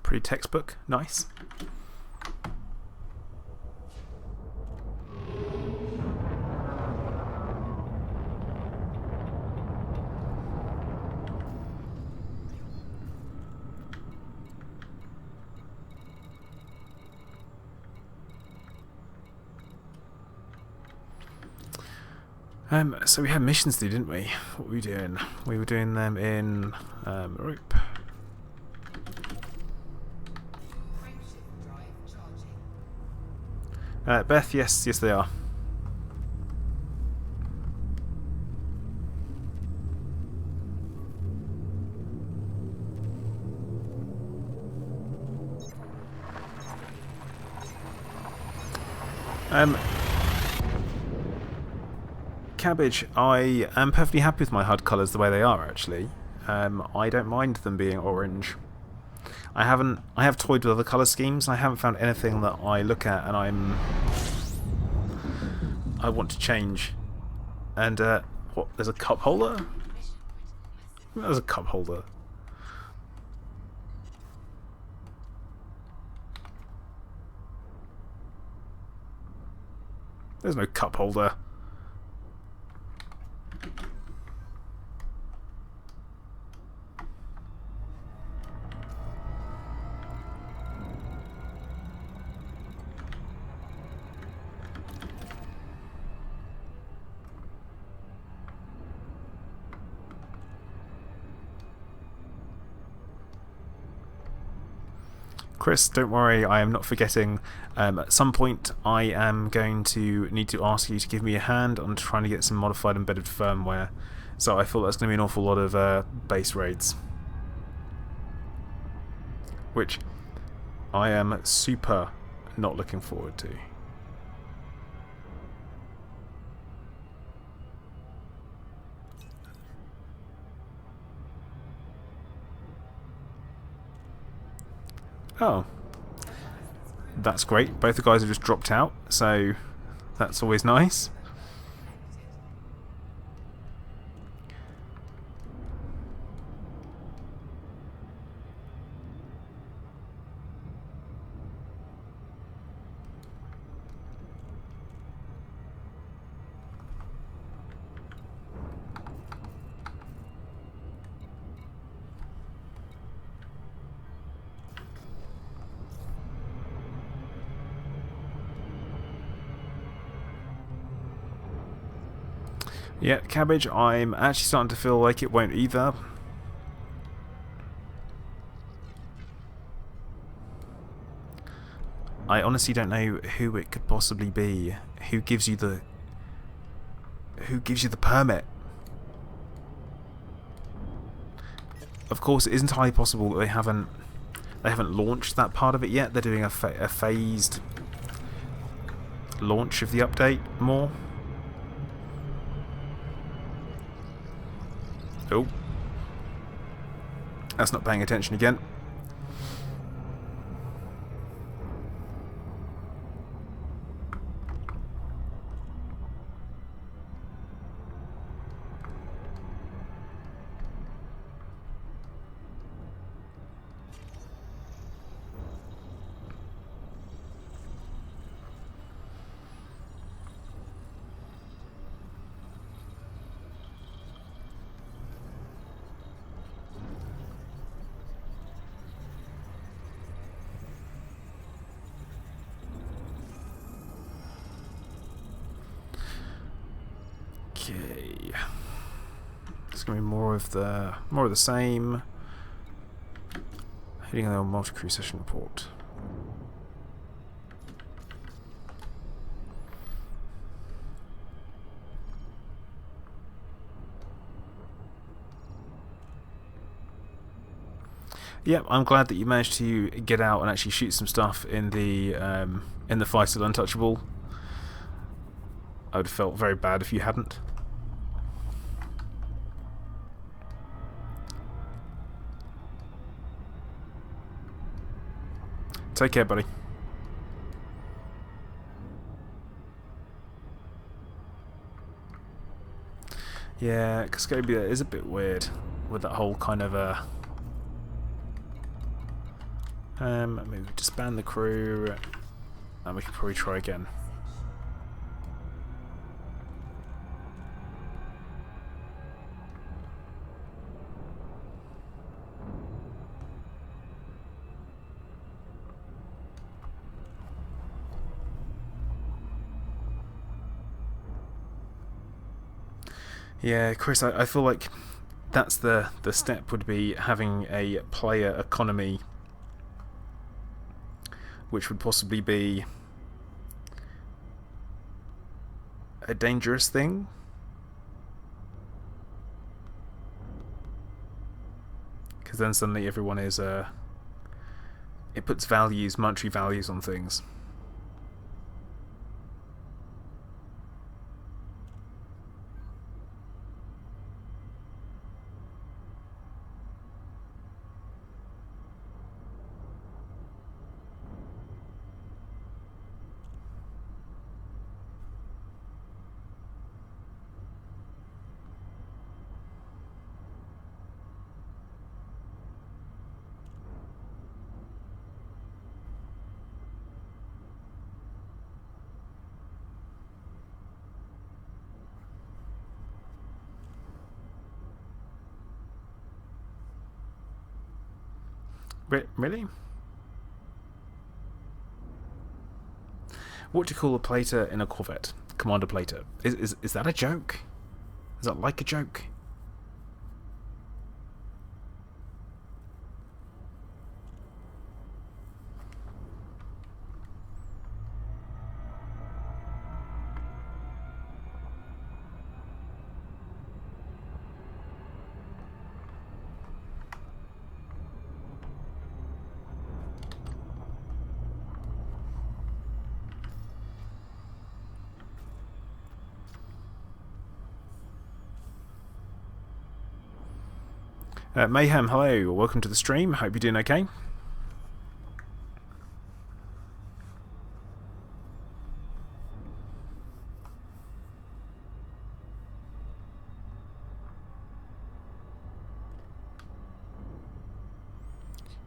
Pretty textbook, nice. So we had missions to do, didn't we? What were we doing? We were doing them in rope. Beth, yes, they are. Cabbage, I am perfectly happy with my HUD colours the way they are, actually. I don't mind them being orange. I have toyed with other colour schemes, and I haven't found anything that I look at and I want to change. And, what, there's a cup holder? There's a cup holder. There's no cup holder. Chris, don't worry, I am not forgetting. At some point, I am going to need to ask you to give me a hand on trying to get some modified embedded firmware. So I feel that's going to be an awful lot of base raids. Which I am super not looking forward to. Oh, that's great. Both the guys have just dropped out, so that's always nice. Yeah, cabbage, I'm actually starting to feel like it won't either. I honestly don't know who it could possibly be. Who gives you the permit? Of course, it is entirely possible that they haven't launched that part of it yet. They're doing a phased launch of the update more. Oh, that's not paying attention again. Okay, it's gonna be more of the same. Hitting the multi-crew session report. Yeah, I'm glad that you managed to get out and actually shoot some stuff in the fight at Untouchable. I would have felt very bad if you hadn't. Take care, buddy. Yeah, Cascobia is a bit weird with that whole kind of maybe disband the crew, and we can probably try again. Yeah, Chris, I feel like that's the step would be having a player economy, which would possibly be a dangerous thing. Because then suddenly everyone is it puts monetary values on things. Really? What do you call a plater in a Corvette? Commander plater. Is that a joke? Is that like a joke? Mayhem, hello, welcome to the stream. Hope you're doing okay.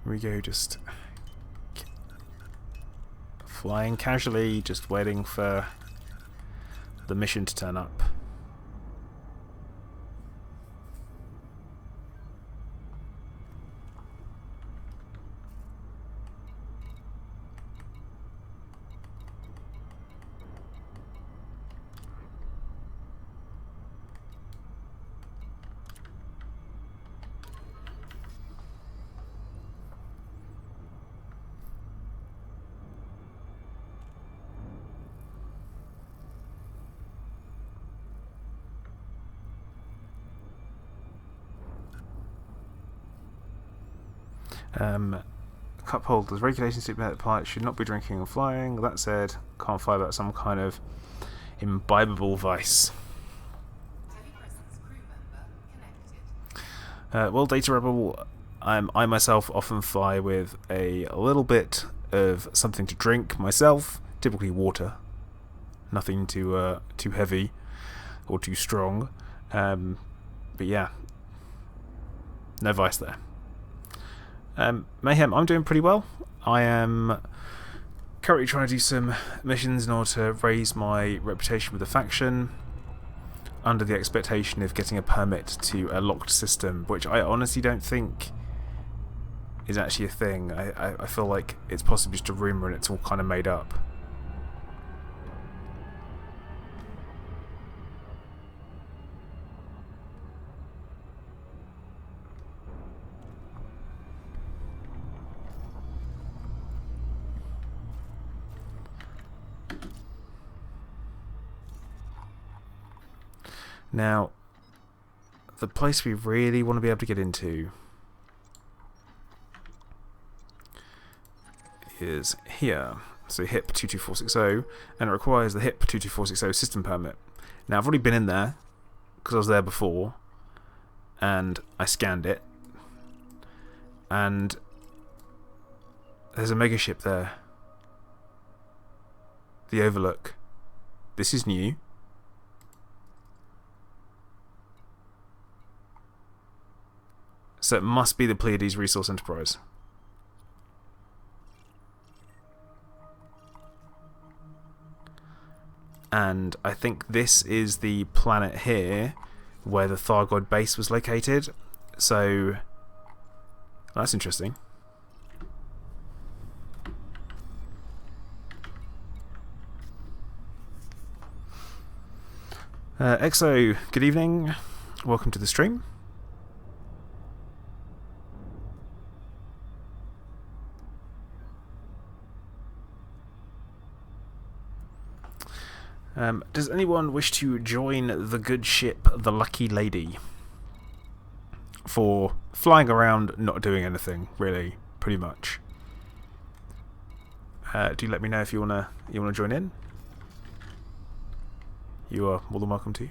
Here we go, just flying casually, just waiting for the mission to turn up. Cup holders, regulations stipulate that pilots should not be drinking or flying. That said, can't fly without some kind of imbibable vice. Well, Data Rebel, I myself often fly with a little bit of something to drink myself, typically water. Nothing too heavy or too strong. But yeah, no vice there. Mayhem, I'm doing pretty well. I am currently trying to do some missions in order to raise my reputation with the faction, under the expectation of getting a permit to a locked system, which I honestly don't think is actually a thing. I feel like it's possibly just a rumour and it's all kind of made up. Now, the place we really want to be able to get into is here. So HIP 22460, and it requires the HIP 22460 system permit. Now, I've already been in there because I was there before, and I scanned it, and there's a megaship there. The Overlook. This is new. So it must be the Pleiades Resource Enterprise. And I think this is the planet here where the Thargoid base was located. So that's interesting. Exo, good evening. Welcome to the stream. Does anyone wish to join the good ship, the Lucky Lady, for flying around, not doing anything, really, pretty much? Do let me know if you wanna join in. You are more than welcome to.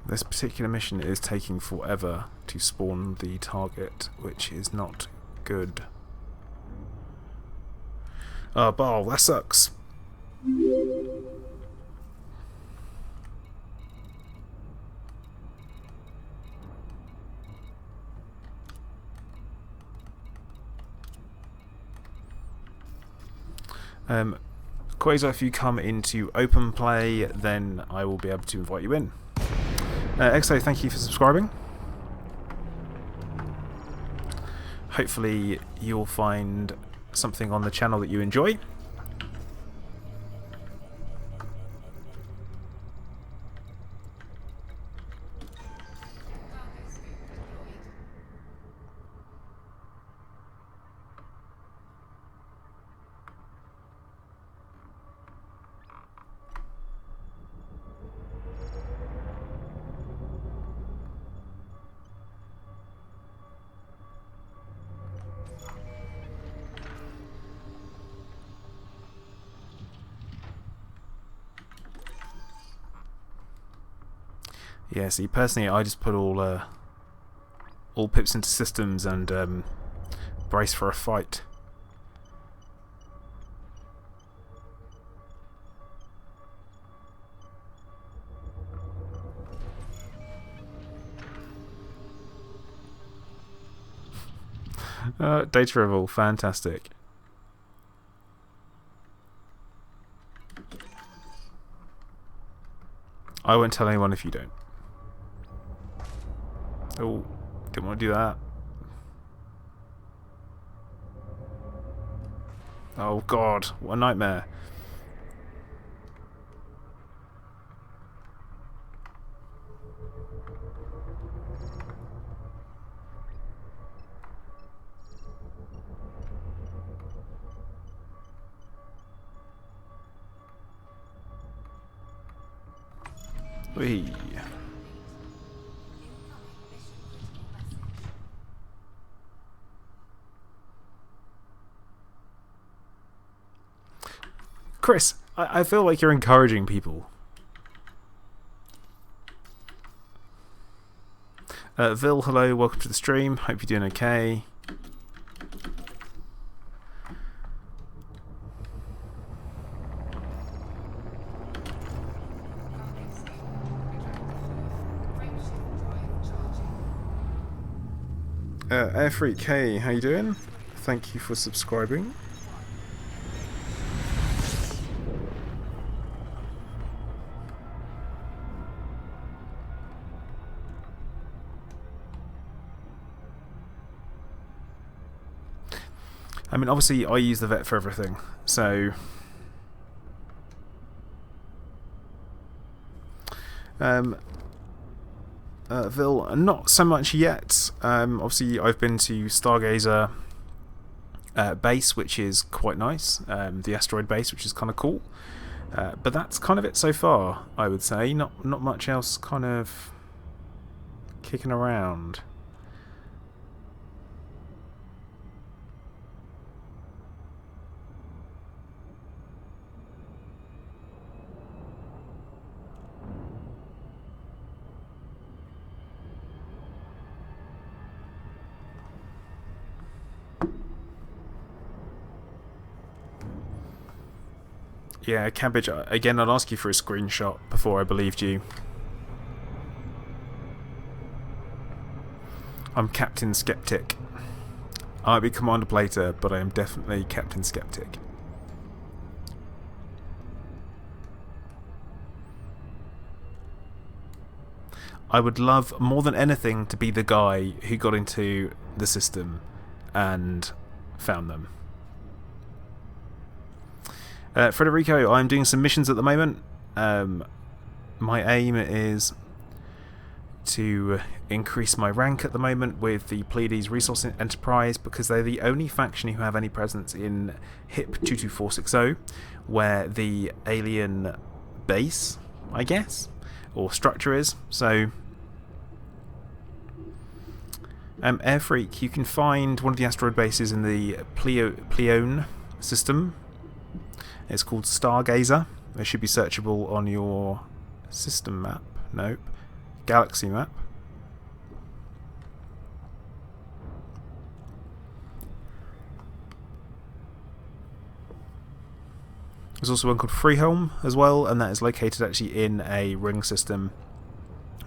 This particular mission is taking forever to spawn the target, which is not good. Oh, Barl, that sucks. Quasar, if you come into open play, then I will be able to invite you in. Exo, thank you for subscribing. Hopefully you'll find something on the channel that you enjoy. Yeah, see, personally, I just put all pips into systems and brace for a fight. Data Revel, fantastic. I won't tell anyone if you don't. Oh, didn't want to do that. Oh god, what a nightmare. Whee. Chris, I feel like you're encouraging people. Vil, hello, welcome to the stream. Hope you're doing okay. Airfreak, hey, how you doing? Thank you for subscribing. I mean, obviously, I use the vet for everything, so... Vil, not so much yet. Obviously, I've been to Stargazer base, which is quite nice. The asteroid base, which is kind of cool. But that's kind of it so far, I would say. Not much else kind of kicking around. Yeah, Cabbage, again, I'd ask you for a screenshot before I believed you. I'm Captain Skeptic. I might be Commander Plater, but I am definitely Captain Skeptic. I would love more than anything to be the guy who got into the system and found them. Federico, I'm doing some missions at the moment. My aim is to increase my rank at the moment with the Pleiades Resource Enterprise, because they're the only faction who have any presence in HIP 22460, where the alien base, I guess, or structure is. So, Airfreak, you can find one of the asteroid bases in the Pleione system. It's called Stargazer. It should be searchable on your system map. Nope. Galaxy map. There's also one called Freeholm as well, and that is located actually in a ring system.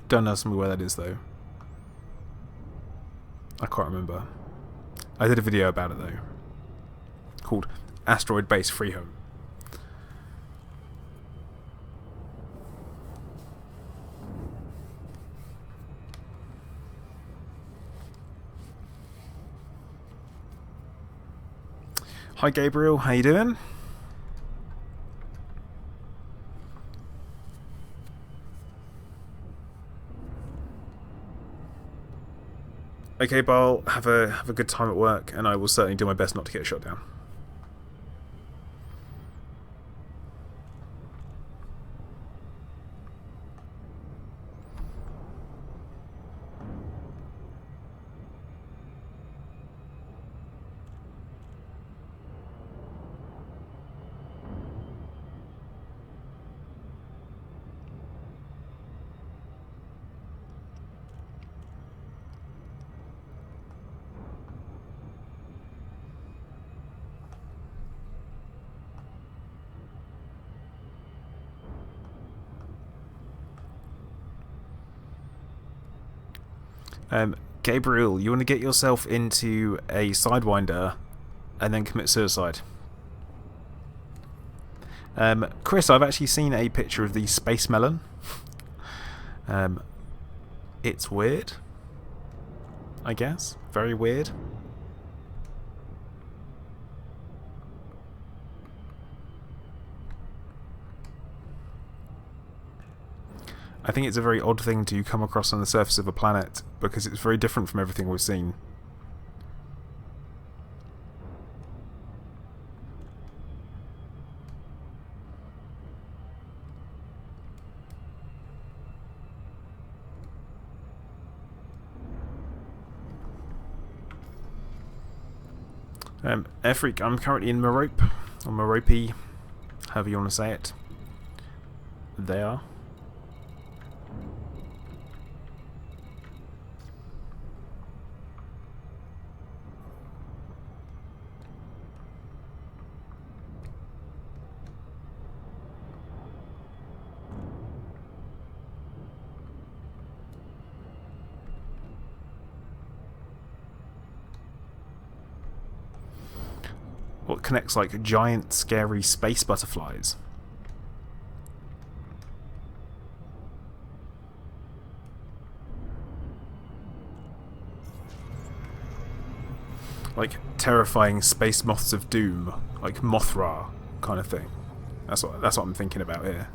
Don't ask me where that is though. I can't remember. I did a video about it though. Called Asteroid Base Freeholm. Hi Gabriel, how you doing? Okay, Barl, have a good time at work, and I will certainly do my best not to get shot down. Gabriel, you want to get yourself into a Sidewinder and then commit suicide. Chris, I've actually seen a picture of the Space Melon. It's weird, I guess. Very weird. I think it's a very odd thing to come across on the surface of a planet because it's very different from everything we've seen. Airfreak, I'm currently in Merope, or Merope, however you want to say it. There. What connects like giant, scary space butterflies? Like terrifying space moths of doom, like Mothra kind of thing. That's what I'm thinking about here.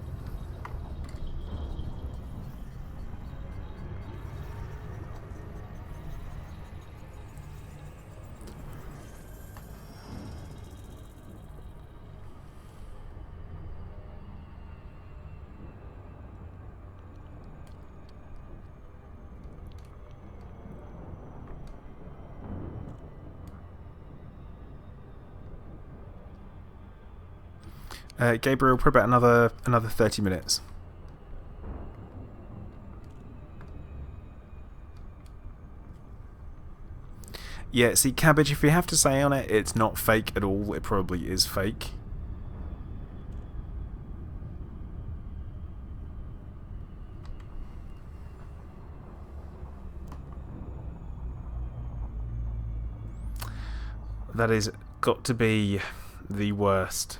Gabriel, probably about another 30 minutes. Yeah, see, Cabbage, if you have to say on it, it's not fake at all. It probably is fake. That has got to be the worst.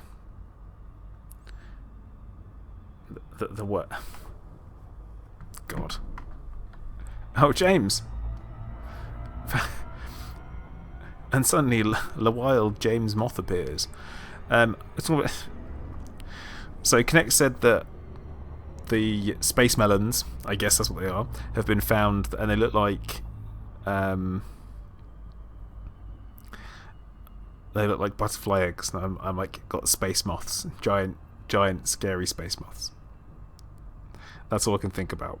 The what? God. Oh, James. And suddenly, the wild James Moth appears. So Connect said that the space melons, I guess that's what they are, have been found, and they look like butterfly eggs. And I'm like got space moths, giant, scary space moths. That's all I can think about.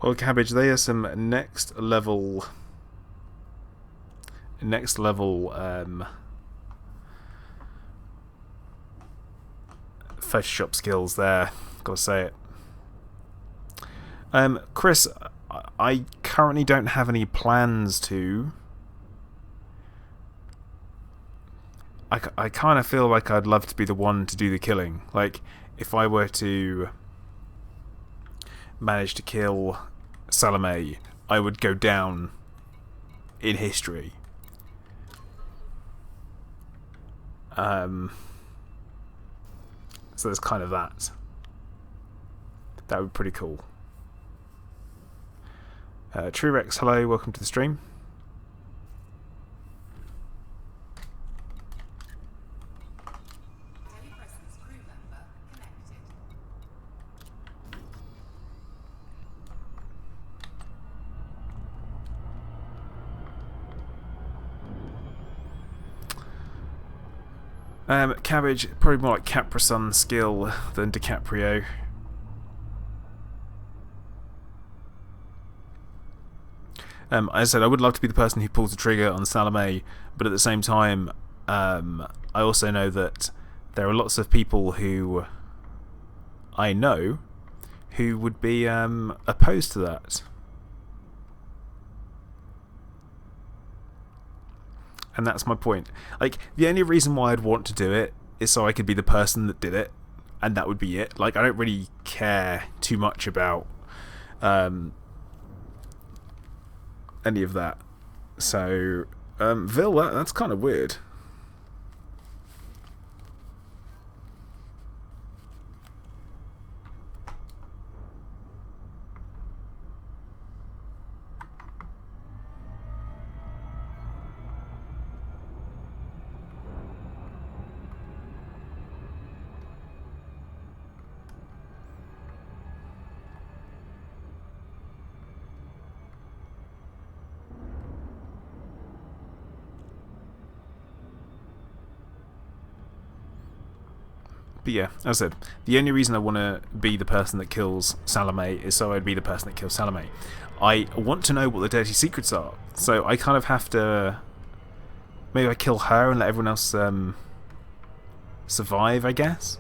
Well, Cabbage, they are some next level Photoshop skills there. Gotta say it. Chris, I currently don't have any plans to. I kind of feel like I'd love to be the one to do the killing. Like, if I were to manage to kill Salome, I would go down in history. So there's kind of that. That would be pretty cool. Truex, hello, welcome to the stream. Cabbage, probably more like Caprison skill than DiCaprio. As I said, I would love to be the person who pulls the trigger on Salome, but at the same time, I also know that there are lots of people who I know who would be opposed to that. And that's my point. Like, the only reason why I'd want to do it is so I could be the person that did it, and that would be it. Like, I don't really care too much about any of that. So, Vil, that's kind of weird. But yeah, as I said, the only reason I want to be the person that kills Salome is so I'd be the person that kills Salome. I want to know what the dirty secrets are, so I kind of have to... Maybe I kill her and let everyone else survive, I guess?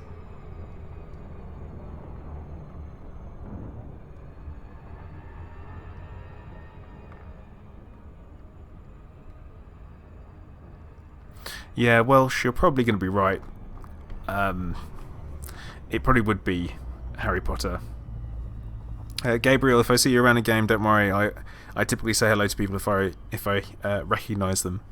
Yeah, well, you're probably going to be right. It probably would be Harry Potter. Gabriel, if I see you around a game, don't worry. I typically say hello to people if I recognise them.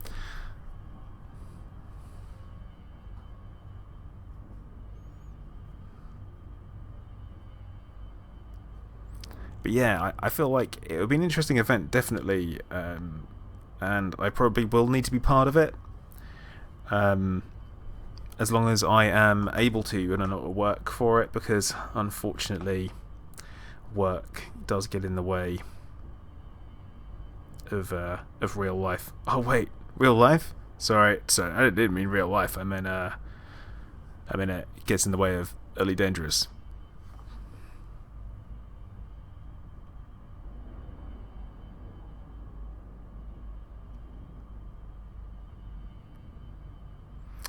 But yeah, I feel like it would be an interesting event, definitely, and I probably will need to be part of it. As long as I am able to and I'm not at work for it, because unfortunately work does get in the way of real life. Oh wait, real life? Sorry, I didn't mean real life. I meant it gets in the way of Early Dangerous.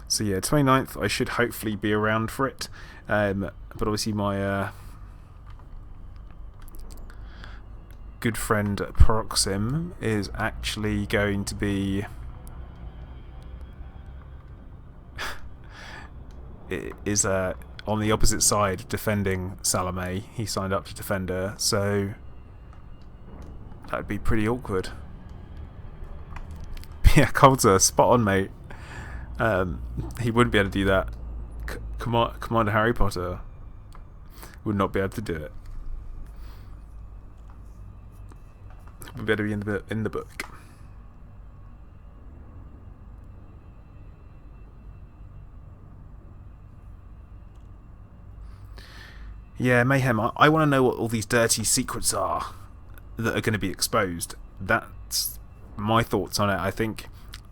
So yeah, 29th, I should hopefully be around for it. But obviously my good friend Proxim is actually going to be... is on the opposite side defending Salome. He signed up to defend her, so that'd be pretty awkward. Yeah, Coulter, spot on, mate. He wouldn't be able to do that. Commander Harry Potter would not be able to do it. Would better be in the book. Yeah, Mayhem. I want to know what all these dirty secrets are that are going to be exposed. That's my thoughts on it. I think...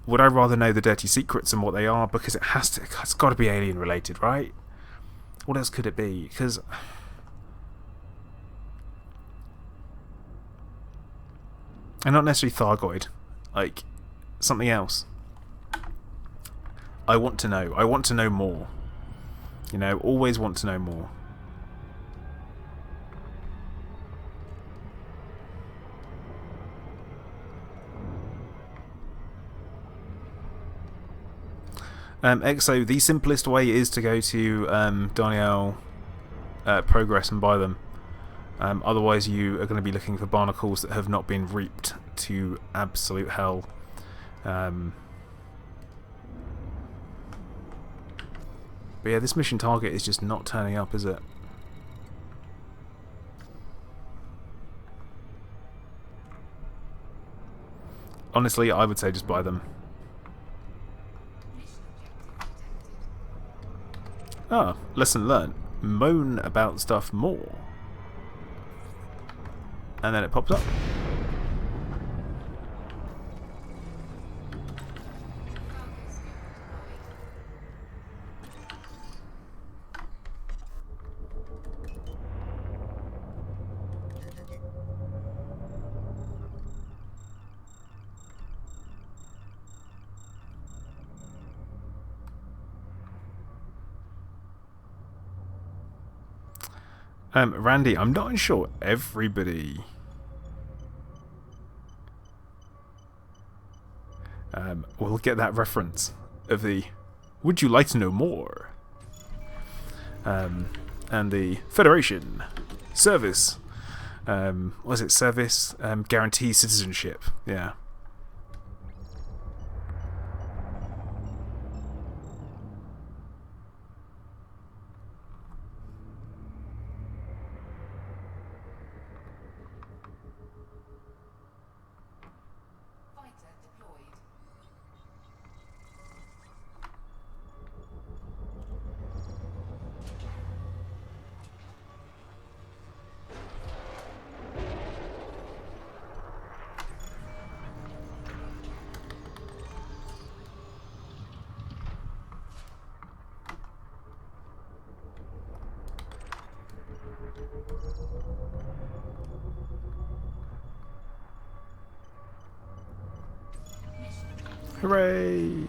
Would I rather know the dirty secrets and what they are? Because it's got to be alien related, right? What else could it be? Because... And not necessarily Thargoid. Like, something else. I want to know. I want to know more. You know, always want to know more. EXO, the simplest way is to go to Danielle Progress and buy them. Otherwise you are going to be looking for barnacles that have not been reaped to absolute hell. But yeah, this mission target is just not turning up, is it? Honestly, I would say just buy them. Ah, lesson learned. Moan about stuff more. And then it pops up. Randy, I'm not sure everybody will get that reference of the "Would you like to know more?" And the Federation service. Was it service? Guarantee citizenship. Yeah. Hooray!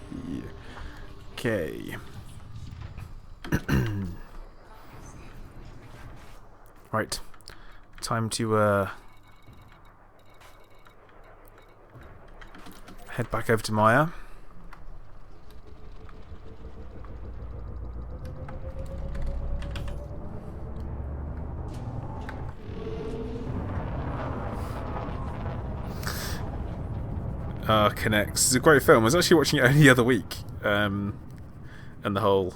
Okay. Right. Time to head back over to Maya. Connects. It's a great film. I was actually watching it only the other week. And the whole...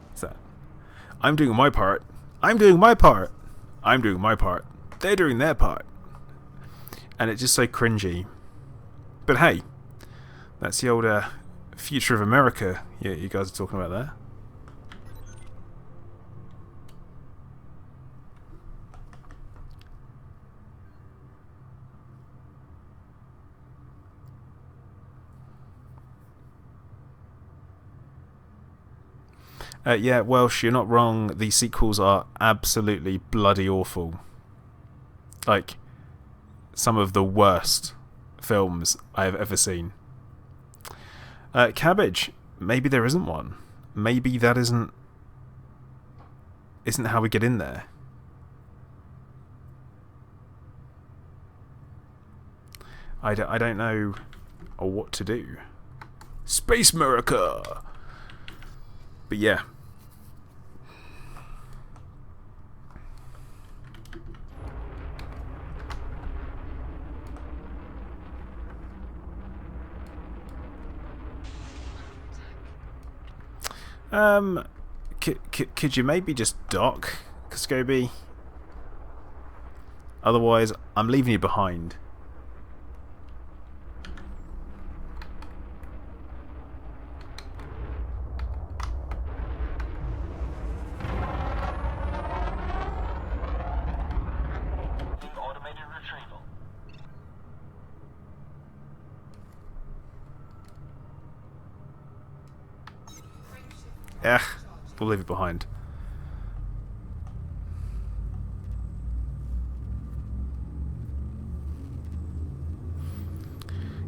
What's that? I'm doing my part. I'm doing my part. I'm doing my part. They're doing their part. And it's just so cringy. But hey, that's the old future of America you guys are talking about there. Yeah, Welsh, you're not wrong. The sequels are absolutely bloody awful. Like, some of the worst films I have ever seen. Cabbage, maybe there isn't one. Maybe that isn't how we get in there. I don't know what to do. Space America! But yeah. Could you maybe just dock, Cascoby? Otherwise, I'm leaving you behind. Automated retrieval. We'll leave it behind.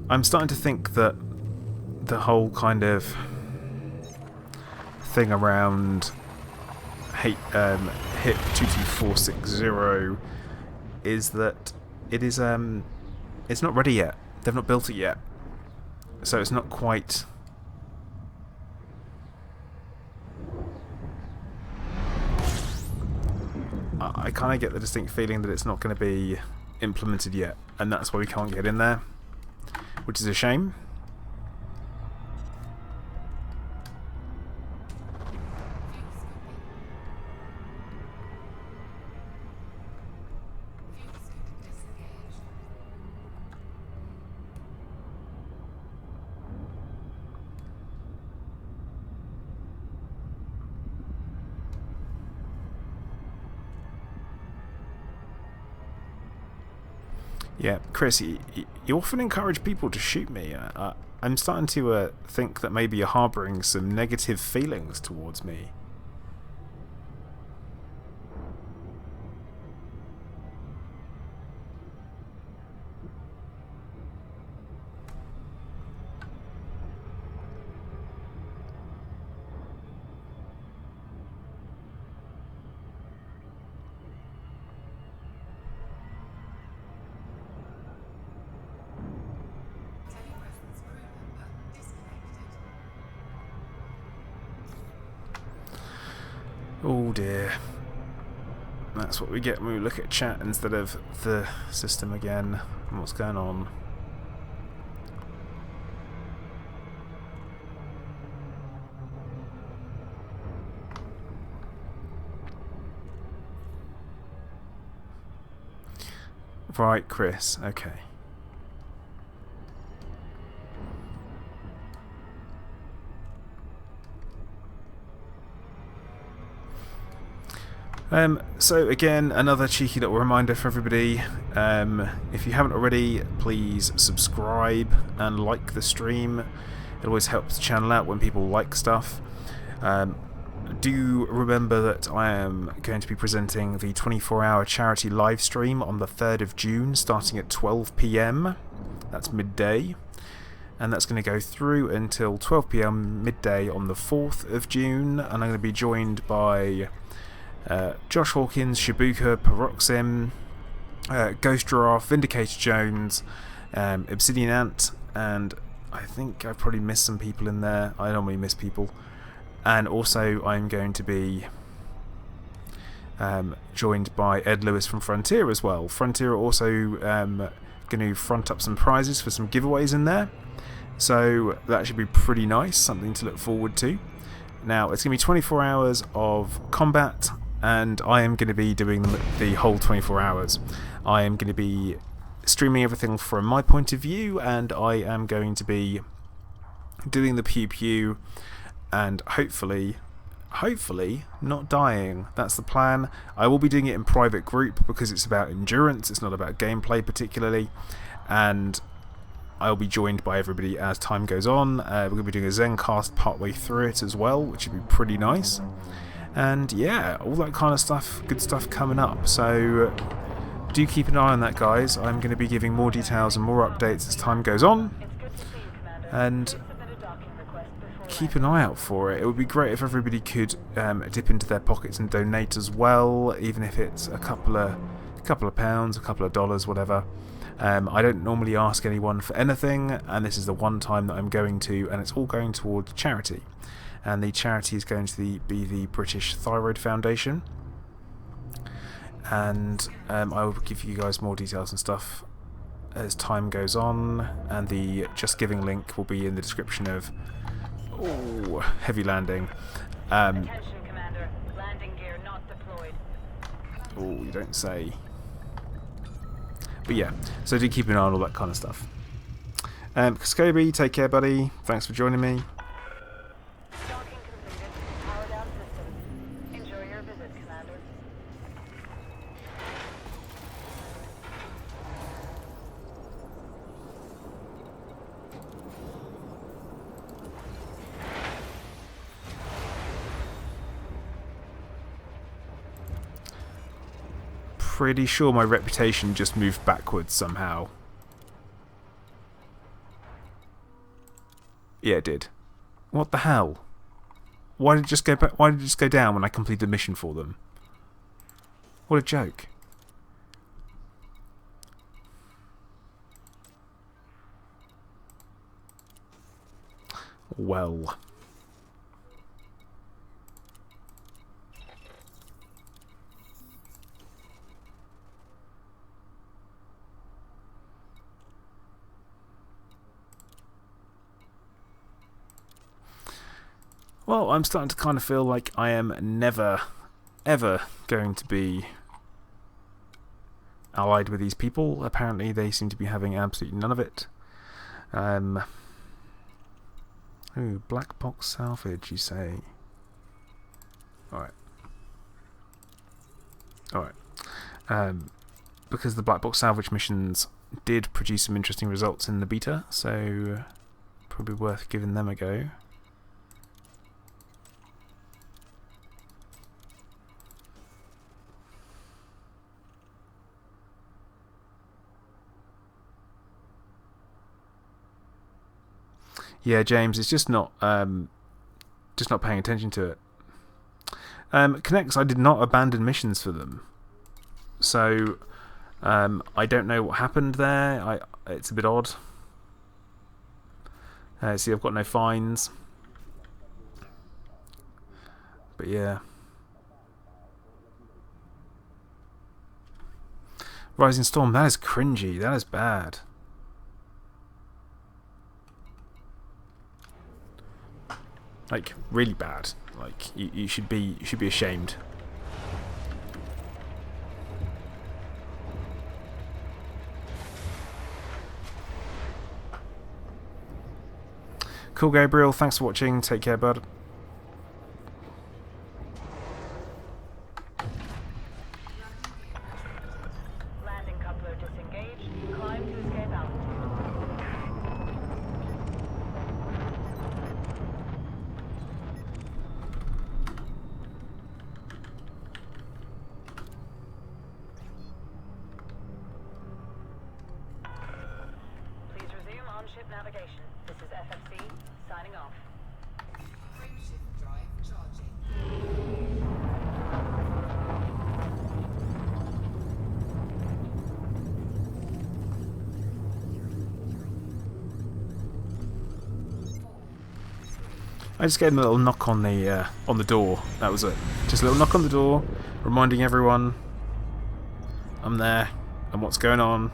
I'm starting to think that the whole kind of thing around HIP 22460 is that it is it's not ready yet. They've not built it yet, so it's not quite. I kind of get the distinct feeling that it's not going to be implemented yet, and that's why we can't get in there, which is a shame. Yeah, Chris, you often encourage people to shoot me. I'm starting to think that maybe you're harbouring some negative feelings towards me. Oh dear. That's what we get when we look at chat instead of the system again. What's going on? Right, Chris. Okay. So again, another cheeky little reminder for everybody. If you haven't already, please subscribe and like the stream. It always helps the channel out when people like stuff. do remember that I am going to be presenting the 24-hour charity live stream on the 3rd of June, starting at 12 p.m. That's midday. And that's going to go through until 12 p.m. midday on the 4th of June. And I'm going to be joined by Josh Hawkins, Shibuka, Paroxym, Ghost Giraffe, Vindicator Jones, Obsidian Ant, and I think I've probably missed some people in there. I normally miss people. And also I'm going to be joined by Ed Lewis from Frontier as well. Frontier are also going to front up some prizes for some giveaways in there. So that should be pretty nice, something to look forward to. Now, it's going to be 24 hours of combat, and I am going to be doing the whole 24 hours. I am going to be streaming everything from my point of view, and I am going to be doing the pew-pew, and hopefully not dying. That's the plan. I will be doing it in private group because it's about endurance, it's not about gameplay particularly, and I'll be joined by everybody as time goes on. We're going to be doing a Zencast partway through it as well, which would be pretty nice. And yeah, all that kind of stuff, good stuff coming up. So do keep an eye on that, guys. I'm going to be giving more details and more updates as time goes on. And keep an eye out for it. It would be great if everybody could dip into their pockets and donate as well, even if it's a couple of pounds, a couple of dollars, whatever. I don't normally ask anyone for anything, and this is the one time that I'm going to, and it's all going towards charity. And the charity is going to be the British Thyroid Foundation. And I will give you guys more details and stuff as time goes on, and the Just Giving link will be in the description of Heavy Landing. Attention, Commander. Landing gear not deployed. Oh, you don't say. But yeah, so do keep an eye on all that kind of stuff. Kaskobi, take care, buddy. Thanks for joining me. Docking completed. Power down systems. Enjoy your visit, Commander. Pretty sure my reputation just moved backwards somehow. Yeah, it did. What the hell? Why did it just go back? Why did it just go down when I completed the mission for them? What a joke. Well. Well, I'm starting to kind of feel like I am never, ever going to be allied with these people. Apparently they seem to be having absolutely none of it. Ooh, black box salvage, you say? Alright. Because the black box salvage missions did produce some interesting results in the beta, so probably worth giving them a go. Yeah, James, it's just not paying attention to it. Connects, I did not abandon missions for them, so I don't know what happened there. It's a bit odd. See, I've got no fines, but yeah. Rising Storm, that is cringy. That is bad. Like, really bad. Like, you should be ashamed. Cool, Gabriel. Thanks for watching. Take care, bud. Landing coupler disengaged. Climb to escape altitude. station. This is FFC, signing off. Frameshift drive charging. I just get a little knock on the door. That was it. Just a little knock on the door, reminding everyone I'm there and what's going on.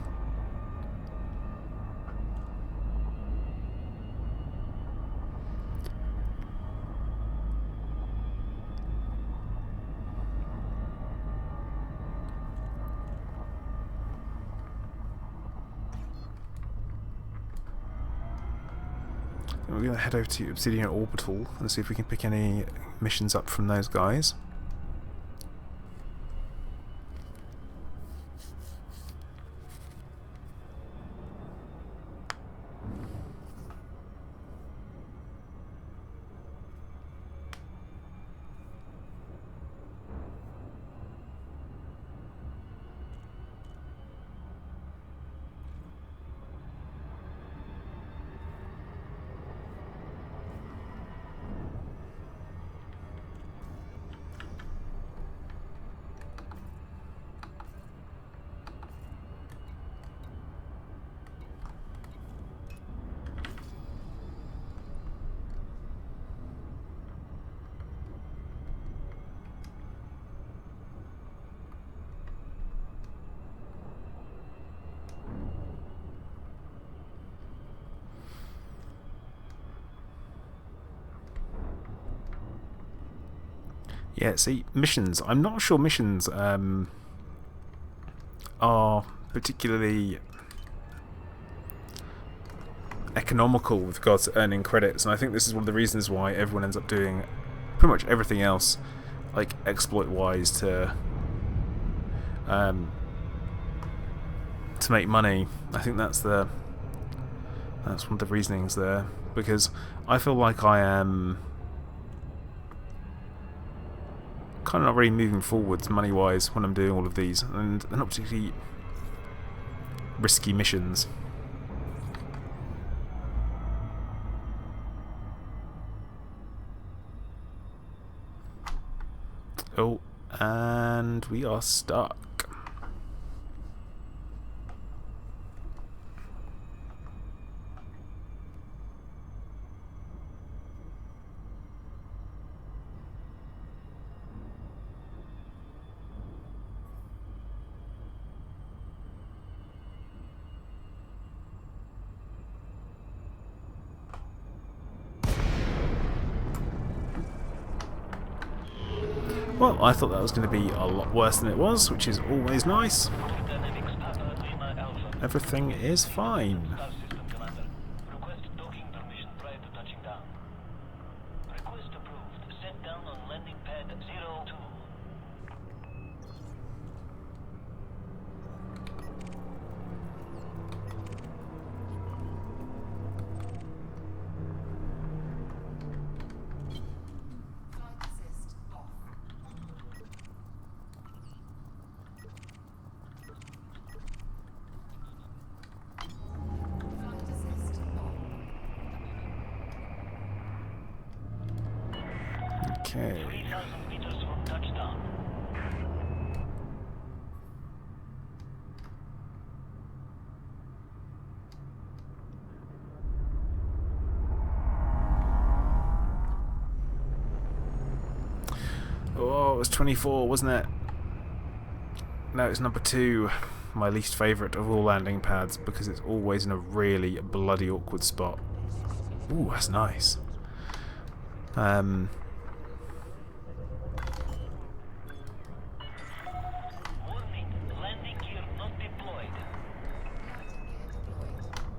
We're going to head over to Obsidian Orbital and see if we can pick any missions up from those guys. Yeah, see, missions. I'm not sure missions are particularly economical with regards to earning credits, and I think this is one of the reasons why everyone ends up doing pretty much everything else, like exploit-wise, to make money. I think that's one of the reasonings there, because I feel like I am kind of not really moving forwards money-wise when I'm doing all of these, and they're not particularly risky missions. Oh, and we are stuck. Well, I thought that was going to be a lot worse than it was, which is always nice. Dynamics Papa Lima Alpha. Everything is fine. Subsystem Commander. Request docking permission prior to touching down. Request approved. Set down on landing pad 02. Flight assist off. Flight assist on. Okay. 3,000 meters from touchdown. Oh, it was 24, wasn't it? No, it's number 2. My least favourite of all landing pads, because it's always in a really bloody awkward spot. Ooh, that's nice. Warning. Landing gear not deployed. Landing gear deployed.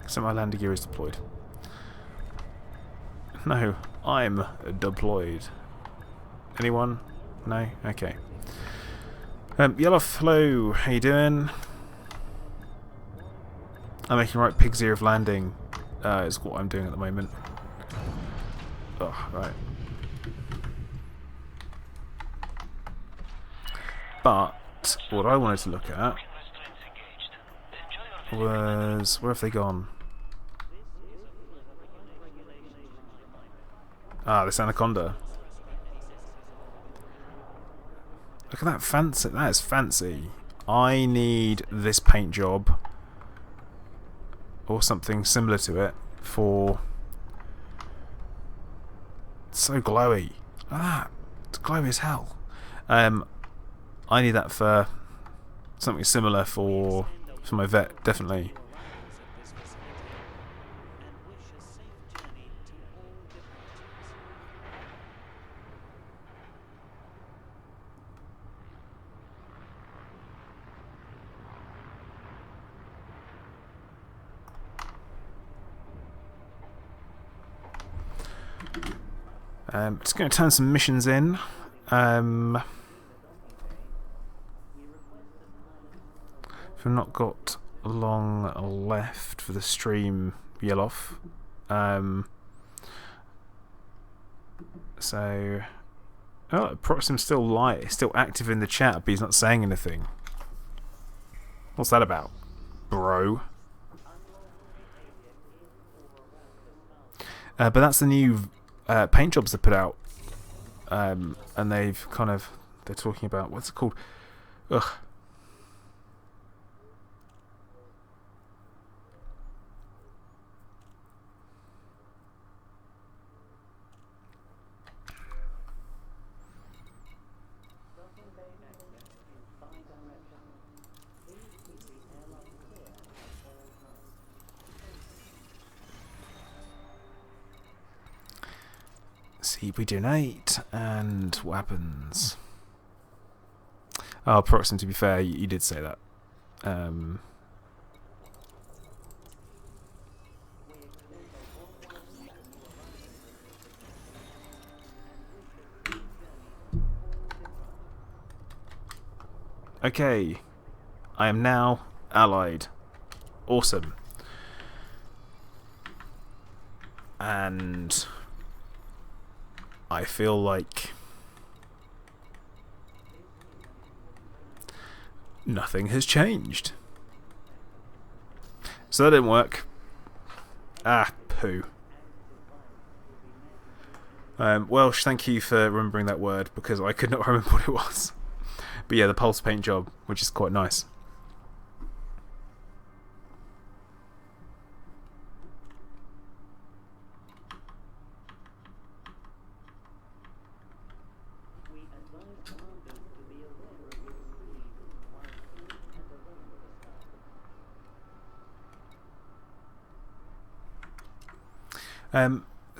So my landing gear is deployed. No, I'm deployed. Anyone? No? Okay. Yellow, hello, how you doing? I'm making right pig's ear of landing, is what I'm doing at the moment. Oh, right. But what I wanted to look at Restraints engaged. Enjoy your visit. was, where have they gone? Ah, this anaconda. Look at that fancy. That is fancy. I need this paint job or something similar to it for. It's so glowy. Look at that. It's glowy as hell. I need that for something similar for my vet, definitely. Just going to turn some missions in. If we've not got long left for the stream, yell off. So, Proxim's still active in the chat, but he's not saying anything. What's that about, bro? But that's the new paint jobs they put out, and they're talking about, what's it called? Ugh. See, we donate, and what happens? Oh, Proxim, to be fair, you did say that. Okay, I am now allied. Awesome. And I feel like nothing has changed. So that didn't work. Ah, poo. Welsh, thank you for remembering that word, because I could not remember what it was. But yeah, the pulse paint job, which is quite nice.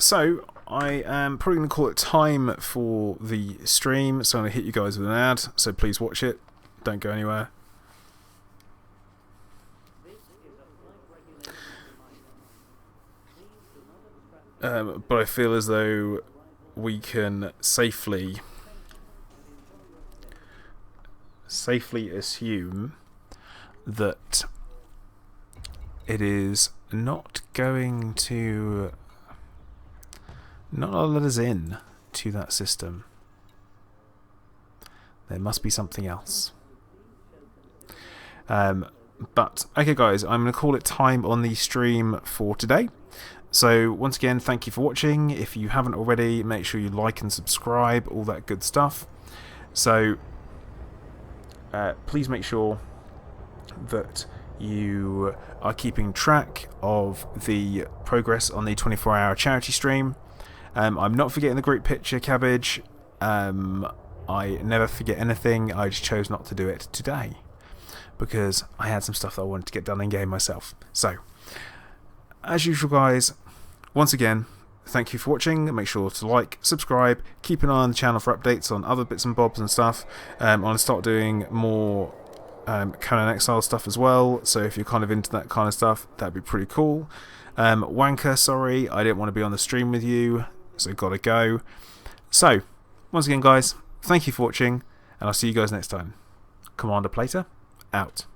So I am probably going to call it time for the stream, so I'm going to hit you guys with an ad, so please watch it, don't go anywhere. But I feel as though we can safely assume that it is not going to not let us in to that system. There must be something else. But okay guys, I'm going to call it time on the stream for today. So once again, thank you for watching. If you haven't already, make sure you like and subscribe, all that good stuff. So please make sure that you are keeping track of the progress on the 24-hour charity stream. I'm not forgetting the group picture, Cabbage. I never forget anything. I just chose not to do it today because I had some stuff that I wanted to get done in game myself. So, as usual guys, once again, thank you for watching. Make sure to like, subscribe, keep an eye on the channel for updates on other bits and bobs and stuff. I'm going to start doing more Canon Exile stuff as well, so if you're kind of into that kind of stuff, that'd be pretty cool. Wanker, sorry, I didn't want to be on the stream with you, so gotta go. So, once again guys, thank you for watching, and I'll see you guys next time. Commander Plater, out.